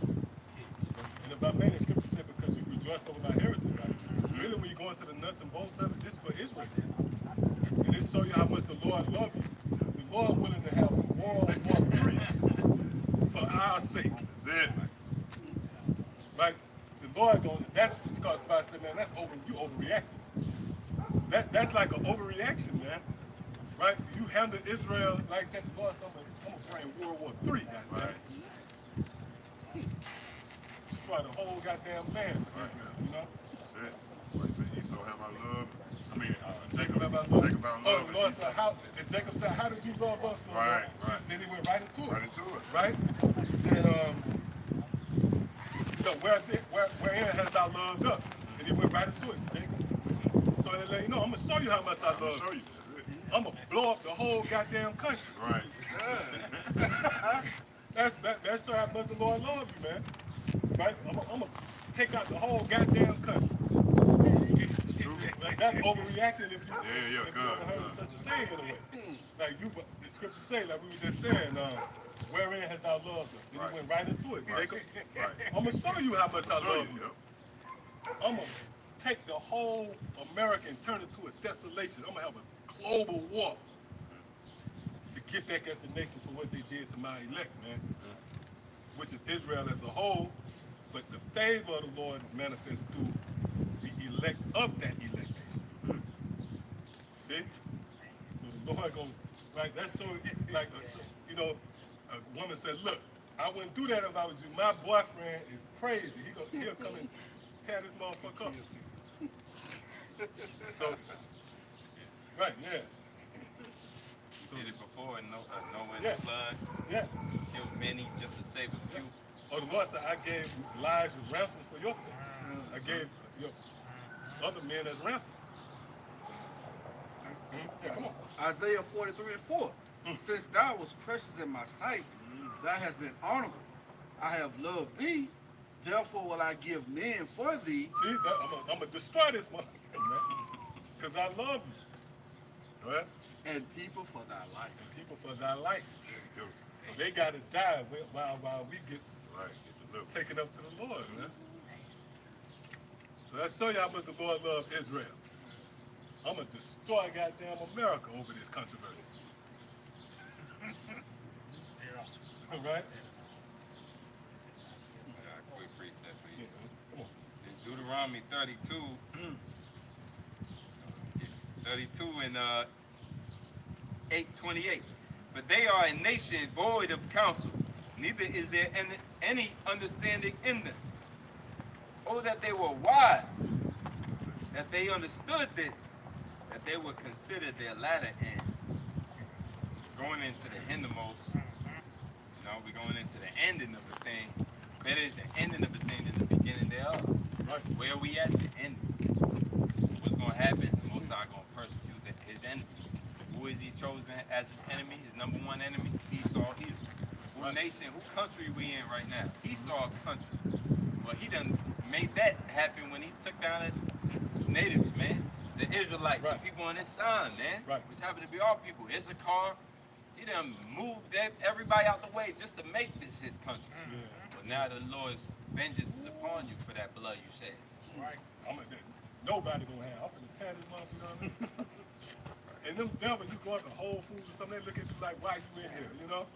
And if I made it, scripture said, because you rejoiced over my heritage, right? Really, when you go into the nuts and bolts of it, this is for Israel. And it show you how much the Lord loves you. The Lord willing to have World War III for our sake. That's it. Right? The Lord going, that's what called somebody said, man, you overreacting. That's like an overreaction, man. Right? You handle Israel like that, the Lord, I'm gonna bring World War III, goddamn. Right. Destroy the whole goddamn land for Israel, you know? That's it. Like I said, Esau have I love. I mean, Jacob have I loved. Jacob have I Oh, love. the Lord said, and Jacob said, how did you love us? So, Right, right. Then he went right into it. Right into it. Right? He said, so wherein hast thou loved us? And he went right into it, Jacob. So they let you know, I'm going to show you how much I I'm gonna love show you. you. That's it. I'm going to blow up the whole goddamn country. Right. That's how much the Lord loves you, man. right? I'm gonna take out the whole goddamn country. Like that's overreacting if you Yeah, if you God, ever heard of such a thing in a way. Like you, the scriptures say, like we were just saying, wherein hast thou loved us? And Right. he went right into it. Jacob. Right. I'm gonna show you how much I Show love you, you. yep. I'm gonna take the whole America and turn it to a desolation. I'm gonna have a global war to get back at the nation for what they did to my elect, man, which is Israel as a whole. But the favor of the Lord is manifest through the elect of that elect nation. See? So the Lord goes, right? That's so, like, you know, a woman said, look, I wouldn't do that if I was you. My boyfriend is crazy. He'll come and tear this motherfucker up. So, right, yeah. So, Did it before and Noah's Yeah. flood yeah. killed many just to save a few. Oh, the Lord said, I gave lives as ransom for your sake. I gave your other men as ransom. Yeah, come on. Isaiah 43 and 4. Since thou was precious in my sight, thou hast been honorable. I have loved thee, therefore will I give men for thee. See, I'm going to destroy this motherfucker, man. Because I love you. Right? And people for thy life. And people for thy life. So they got to die while we get Right. Get delivered. taken up to the Lord, man. So that's show you how much the Lord loved Israel. I'm going to destroy goddamn America over this controversy. Right? I got a quick precept for Yeah. you. Come on. In Deuteronomy 32 and 8:28. But they are a nation void of counsel, neither is there any understanding in them. Oh, that they were wise, that they understood this, that they would consider their latter end. Going into the hindermost, we're going into the ending of the thing. Better is the ending of the thing than the beginning thereof. Right. Where are we at? The end. So what's going to happen? The Most High going to persecute his enemy. Who is he chosen as his enemy? His number one enemy? Esau, Israel. What nation, who country we in right now? Esau country. Well, he done made that happen when he took down the natives, man. The Israelites, Right. the people on his side, man. Right. Which happen to be our people. Issachar. He done moved everybody out the way just to make this his country. Yeah. But now the Lord's vengeance is upon you for that blood you shed. Right. I'm gonna say, nobody gonna have. I'm gonna tear this motherfucker, you know what I mean? And them devils, you go up to Whole Foods or something, they look at you like, why you in here, you know?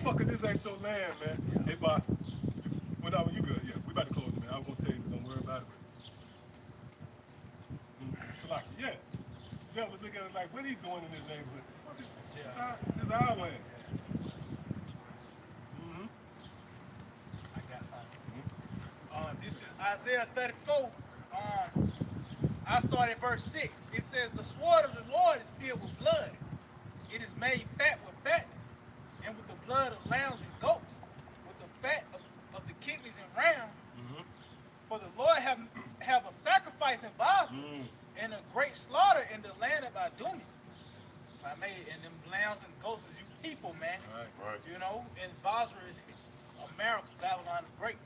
Fucker, this ain't your land, man. Hey, Bob, well, you good, yeah. We about to close, man. I was gonna tell you, don't worry about it. So like, yeah. The devils looking at it like, what are you doing in this neighborhood? Fuck it. This is our land. I got something. This is Isaiah 34. I start at verse 6. It says, the sword of the Lord is filled with blood. It is made fat with fatness, and with the blood of lambs and goats, with the fat of the kidneys and rams. For the Lord have a sacrifice in Basra, and a great slaughter in the land of Adumia. If I may, and them lambs and goats is you people, man. Right. You know, and Basra is America, Babylon the Great.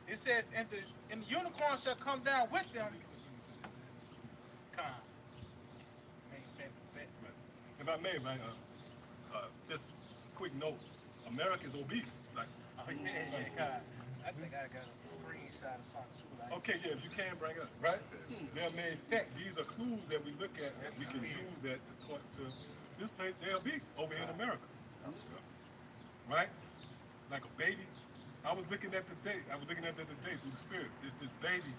It says, and the unicorn shall come down with them. Come. If I may, man, just quick note, America's obese. Like, God. I think I got a screenshot or something too. Like, okay, yeah, if you can bring it up, right? They're made fat. These are clues that we look at and we can use that to point to this place. They're obese over here in America, right? Like a baby. I was looking at the today through the spirit. It's this baby.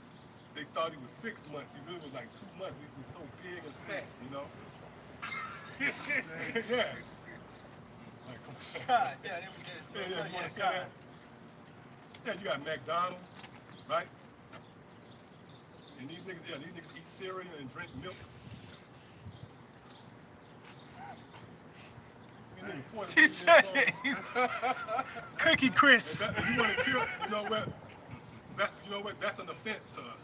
They thought he was 6 months. He really was like 2 months. He was so big and fat, you know. Yeah. Like, come on. God, yeah, they were just Yeah, you want to say God. that? Yeah, you got McDonald's, right? And these niggas eat cereal and drink milk. He said he's Cookie Crisp. If you want to kill, you know what? That's an offense to us.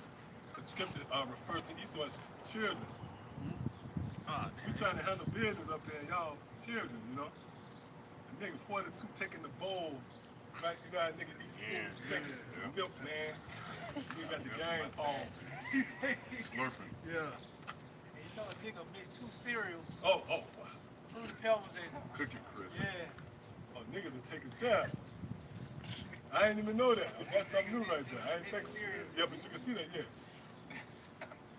Because scripture refers to Esau as children. We trying to handle business up there, y'all children, you know. The nigga 42 taking the bowl, Right? You know how niggas eat cereal, drinking milk, man. You got the game on. He said, Slurping. Yeah. You know a nigga mix two cereals, wow. Fruity Pebbles and Cookie crisp. yeah. Oh, niggas are taking care. I didn't even know that. That's something new right there. I didn't think. Yeah, but you can see that, yeah.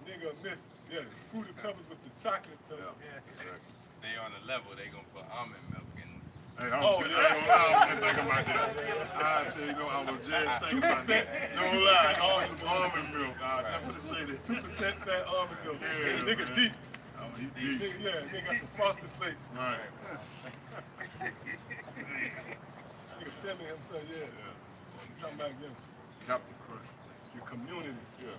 Nigga missed, Fruity Pebbles with the chocolate. Exactly. They on the level, they gonna put almond milk in. Hey, I was just thinking about that. I tell you, I was just thinking about that. Don't lie, some almond milk. I'm gonna say that. 2% fat almond milk. Yeah, Nigga man. deep. He deep. Yeah, nigga got some frosted flakes. Right. Nigga feeling himself, yeah. Talking about Captain Crunch. your community. Yeah.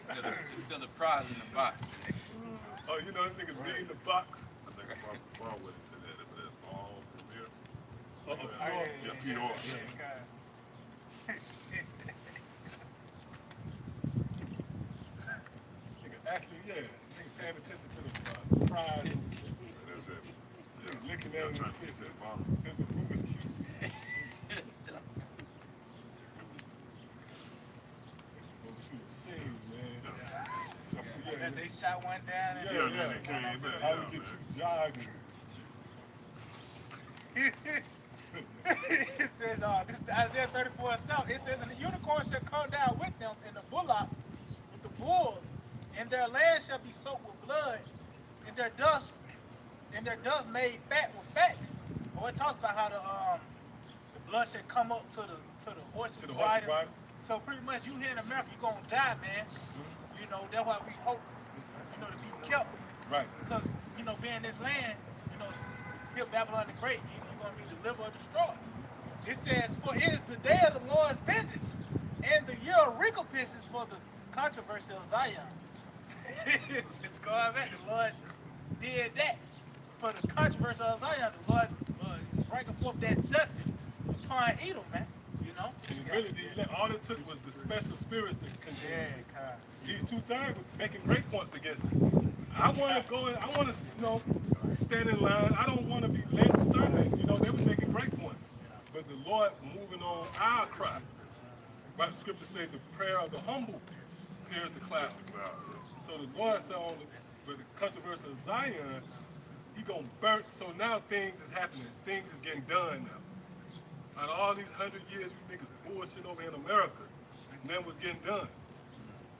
It's still a prize in the box. Oh, you know, them niggas reading the box. I think across the bar with it today. That's all Premier. Uh-oh, Yeah, PR. Nigga, actually, nigga paying attention to the prize. That's it. Nigga licking Yeah, that I'm in trying the to get to city. the bottom. There's a Rubik's Cube. Oh, shoot, scene, man. That they shot one down and Yeah, then it came back. How Yeah, we get man. you jogging? it says, this is Isaiah 34:7. It says, and the unicorn shall come down with them, and the bullocks with the bulls, and their land shall be soaked with blood, and their dust made fat with fatness. Or it talks about how the blood should come up to the horse's To the horse's bridle. bridle. So pretty much you here in America, you're gonna die, man. You know, that's why we hope, to be kept. Right. Because, being this land, here Babylon the Great, either you're going to be delivered or destroyed. It says, for it is the day of the Lord's vengeance, and the year of recompense is for the controversy of Zion. it's going back. The Lord did that. For the controversy of Zion, the Lord is bringing forth that justice upon Edom, man. And it really did. All it took was the special spirits that contend. God. These 2/3 were making great points against it. I want to go in, I want to, stand in line. I don't want to be led exterminated. They were making great points. But the Lord moving on our cry. Right? The scripture says the prayer of the humble clears the cloud. So the Lord said on the controversy of Zion, he going to burn. So now things is happening. Things is getting done now. Out of all these 100 years, you niggas bullshit over in America, nothing was getting done.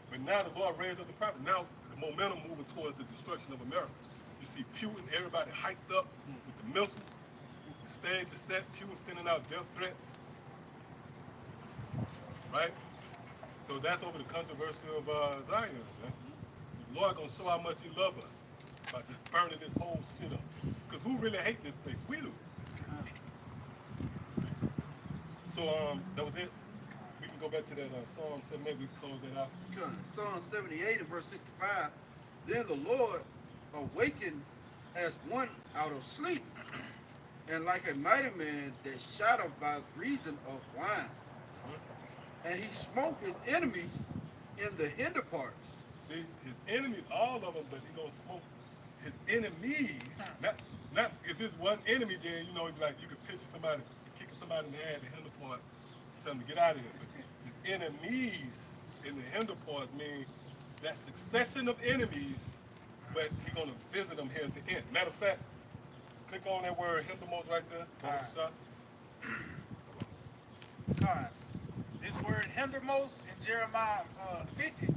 But now the Lord raised up the prophet. Now the momentum moving towards the destruction of America. You see Putin, everybody hyped up with the missiles. The stage is set, Putin sending out death threats. Right? So that's over the controversy of Zion, man. So the Lord gonna show how much he loves us by just burning this whole shit up. Because who really hate this place? We do. So that was it. We can go back to that Psalm 7, maybe we close that out. Psalm 78 and verse 65. Then the Lord awakened as one out of sleep, and like a mighty man that shadowed by reason of wine. And he smote his enemies in the hinder parts. See, his enemies, all of them, but he gonna smoke his enemies. Not if it's one enemy, then like you could picture somebody kicking somebody in the head, the hinder part, tell them to get out of here. But his enemies in the hinder parts mean that succession of enemies, but he's gonna visit them here at the end. Matter of fact, click on that word hindermost right there. Shot. God. This word hindermost in Jeremiah 50.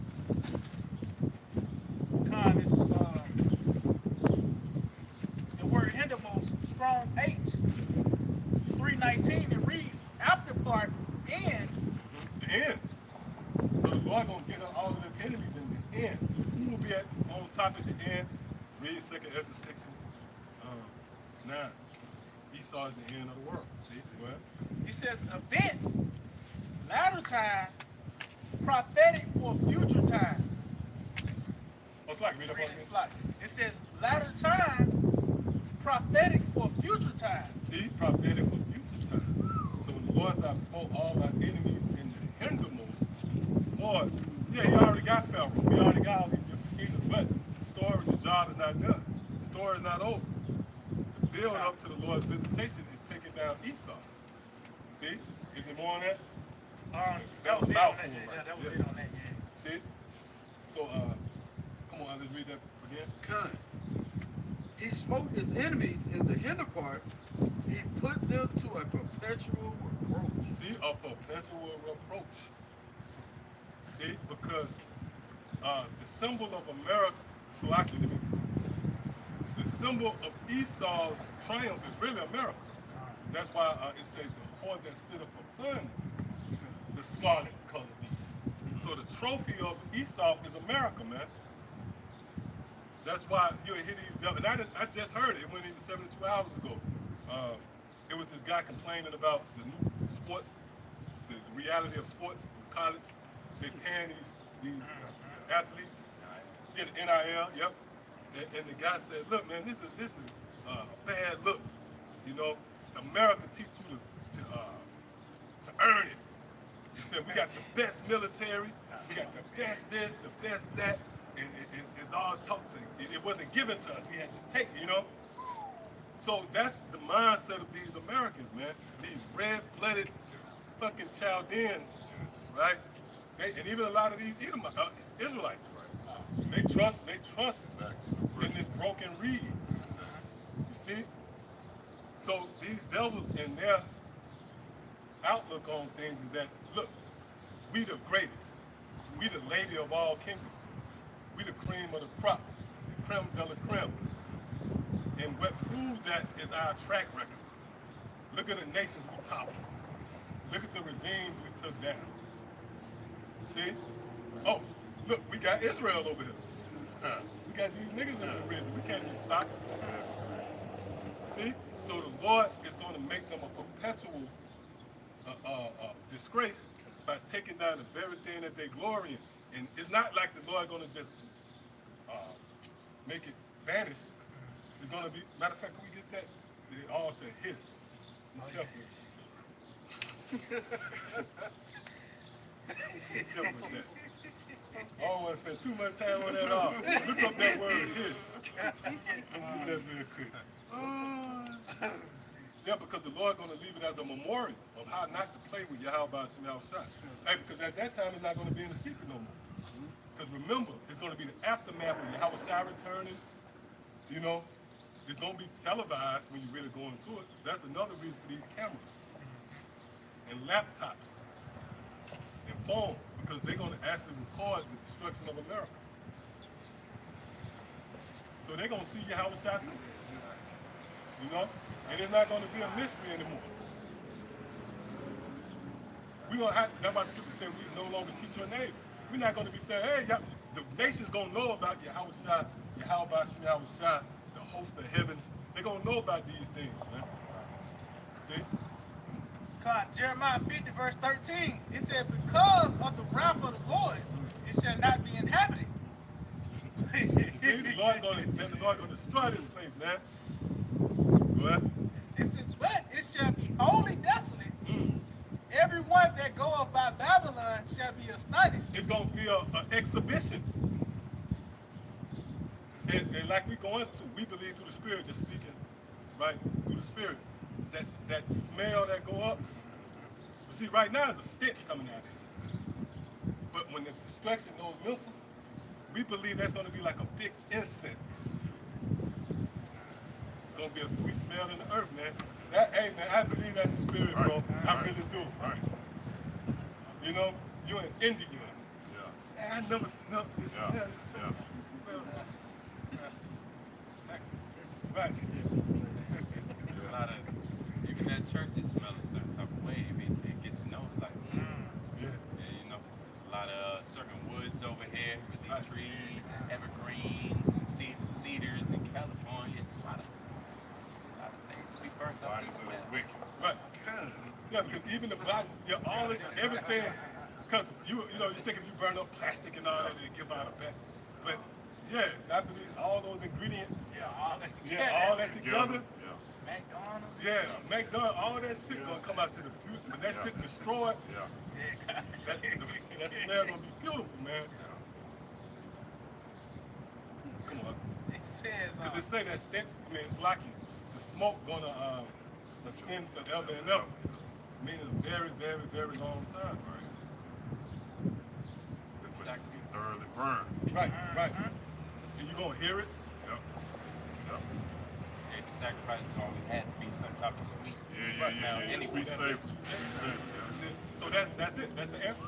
God is the word hindermost, strong H, 319. It reads after part and The end. So the Lord gonna get all of the enemies in the end. Who will be on top at the end? Read 2nd Ezra 6 and 9. Esau is the end of the world. See? Well, it says event, latter time, prophetic for future time. it's like read up on Read it this. slightly. It says latter time, prophetic for future time. See, prophetic for future time. So when the Lord said, "I've smote all our enemies in the hindermost," Lord, he already got Pharaoh. He already got all these different kingdoms, but the story, the job is not done. story is not over. The build up to the Lord's visitation is taking down Esau. See? Is it more on that? That was it on that. Yeah, that was it on that. Yeah. See? So, come on, let's read that again. Con. He smote his enemies in the hinder part. He put them to a perpetual reproach. See, a perpetual reproach. See, because the symbol of America, the symbol of Esau's triumph is really America. That's why it says the horse that sitteth upon the scarlet colored beast. So the trophy of Esau is America, man. That's why you hear these devils. And I just heard it. It went in 72 hours ago. It was this guy complaining about the new sports, the reality of sports, college. They paying these athletes, get an NIL, yep. And the guy said, "Look, man, this is a bad look. You know, America teach you to earn it." He said, "We got the best military, we got the best this, the best that, and it's all taught to. It wasn't given to us. We had to take, you know." So that's the mindset of these Americans, man. These red-blooded fucking Chaldeans, right? And even a lot of these Israelites, they trust in this broken reed. You see? So these devils and their outlook on things is that, look, we the greatest. We the lady of all kingdoms. We the cream of the crop, the creme de la creme. And what proves that is our track record. Look at the nations we toppled. Look at the regimes we took down. See? Oh, look, we got Israel over here. We got these niggas in the region. We can't even stop them. See? So the Lord is going to make them a perpetual disgrace by taking down the very thing that they glory in. And it's not like the Lord going to just make it vanish. It's going to be, matter of fact, can we get that? They all say his. Be careful. Be careful with that. I don't want to spend too much time on that at all. Look up that word his. Let's do that real quick. Yeah, because the Lord going to leave it as a memorial of how not to play with Yahweh Shem Yahushua. Hey, because at that time it's not going to be in the secret no more. Because remember, it's going to be the aftermath of Yahweh returning. You know, it's going to be televised when you really go into it. That's another reason for these cameras and laptops and phones, because they're going to actually record the destruction of America. So they're going to see Yahweh too. You know? And it's not going to be a mystery anymore. We're going to have, that's why the scripture said we no longer teach your name. We're not going to be saying, hey, the nation's going to know about Yahweh Shai, Yahweh Shem Yahushua, the host of heavens. They're going to know about these things, man. See? God, Jeremiah 50, verse 13, it said, because of the wrath of the Lord, it shall not be inhabited. See, the Lord going to destroy this place, man. Go ahead. It says, but it shall be wholly desolate. Everyone that goeth by Babylon shall be astonished. It's going to be an exhibition. And like we go into, we believe through the Spirit, just speaking, right? Through the Spirit. That smell that go up. You see, right now there's a stench coming out of here. But when the destruction of those missiles, we believe that's going to be like a big incense. It's going to be a sweet smell in the earth, man. Hey, man, I believe that in the Spirit, bro. I really do. Right. You know, you're in India. Yeah. Man, I never smelled this. Yeah. Yeah. Right. A lot of, even at churches smell a certain type of way. I mean, they get to know it like, Yeah. yeah, you know, there's a lot of certain woods over here with these trees, evergreens and cedars in California. It's a lot of things we burnt up. Bodies of the wicked. Right. Yeah, because even the body, all this, everything, because you think if you burn up plastic and all that, it'll give out a back. But yeah, I believe all those ingredients, all that together. Yeah. McDonald's. Yeah, McDonald's, all that shit gonna come out to the beauty. When that shit destroyed, Yeah. that smell gonna be beautiful, man. Come on. says, Because it say that stench, I mean, it's like the smoke gonna ascend forever and ever, meaning a very, very, very long time. But you can thoroughly burn. Right, right. And you're gonna hear it. Yep. Yep. Yeah, the sacrifices always had to be some type of sweet. Yeah. Anyway, Sweet savor. So that's it. That's the answer.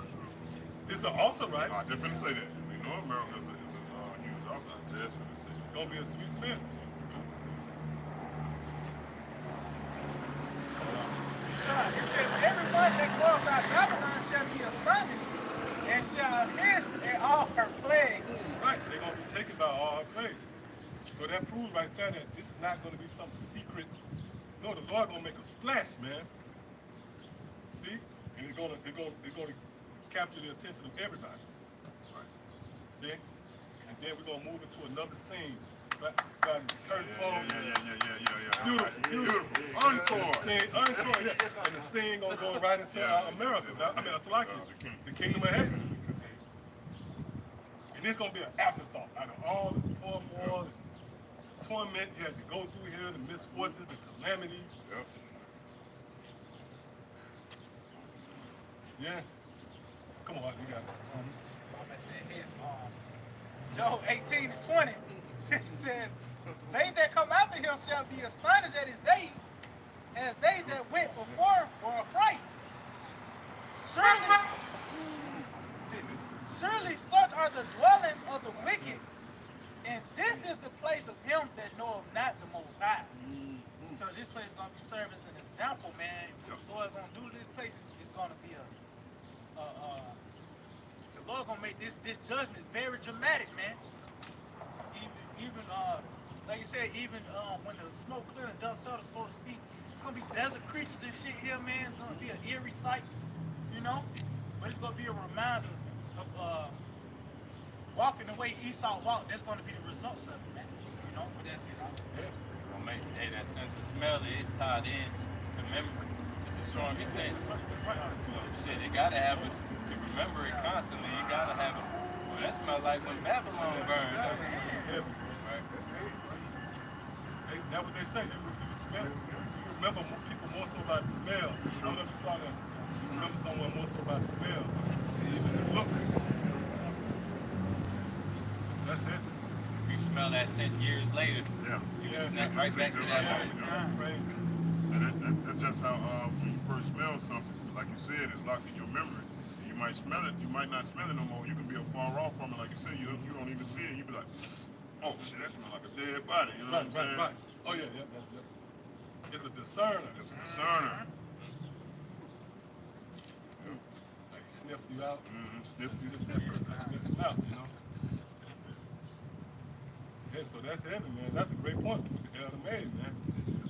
This is also right. I definitely say that. We know America is a huge altar. Just for the sake. Gonna be a sweet smell. it says, everyone that goes by Babylon shall be astonished and shall hiss at all her plagues. Right. They're gonna be taken by all her plagues. So that proves right there that this is not gonna be some secret. No, the Lord gonna make a splash, man. See? And it's gonna capture the attention of everybody. Right. See? And then we're gonna move into another scene. Curtain closed. Yeah. Beautiful. Encore. Encore, yeah. And the scene gonna go right into America. I mean, Salakia, the kingdom of heaven. And it's gonna be an afterthought out of all the turmoil and torment you had to go through here, the misfortunes, the calamities. Yep. Yeah. Come on, you got it. I'll mention that hiss. Job 18:20. It says, they that come after him shall be astonished at his day, as they that went before were afraid. Surely such are the dwellings of the wicked, and this is the place of him that knoweth not the Most High. So this place is going to be served as an example, man. What the Lord going to do to this place is going to be the Lord going to make this judgment very dramatic, man. Even like you said, even when the smoke clear and dust settle, so to speak, it's gonna be desert creatures and shit here, man. It's gonna be an eerie sight, you know. But it's gonna be a reminder of walking the way Esau walked. That's gonna be the results of it, man. You know. But that's it. Gonna make that sense of smell is tied in to memory. It's a stronger sense. So shit, it gotta have us to remember it constantly. You gotta have it. Well, that smells like when Babylon burned. Right. That's what they say. You smell it. You remember people more so by the smell. You remember someone more so by the smell. And even the look. That's it. You smell that scent years later. Yeah. You just snap right back to that moment. That's crazy. And that's just how when you first smell something, like you said, it's locked in your memory. You might smell it, you might not smell it no more. You can be afar off from it, like you said, you don't even see it. You be like, oh shit, that smells like a dead body. You know what I'm saying? Right. Oh yeah. It's a discerner. It's a discerner. Like sniff you out. Sniff See you. the person sniff you out, you know. Yeah, so that's heavy, man. That's a great point with the elder made, man.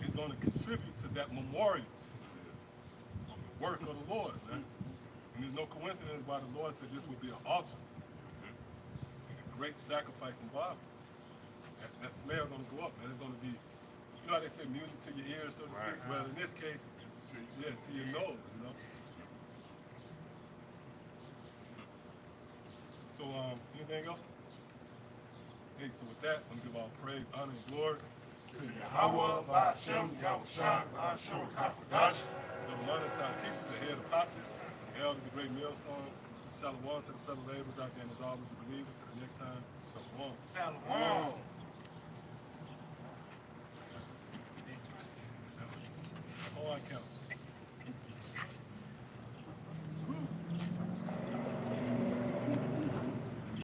It's going to contribute to that memorial of the work of the Lord, man. And there's no coincidence why the Lord said this would be an altar. And a great sacrifice involved. That smell gonna go up, man. It's gonna be, you know how they say music to your ears, so to speak? Right. Well, in this case, yeah, to your nose, you know? So, anything else? Hey, so with that, I'm gonna give all praise, honor, and glory to Yahweh, Ba'ashem, Yahushua, Ba'ashem, Kakodash. Double honors to our teachers, the head apostles, the elders, the great millstone. Shalom to the fellow laborers out there, and as always, the believers. To the next time, shalom. Salomon. Oh, I count.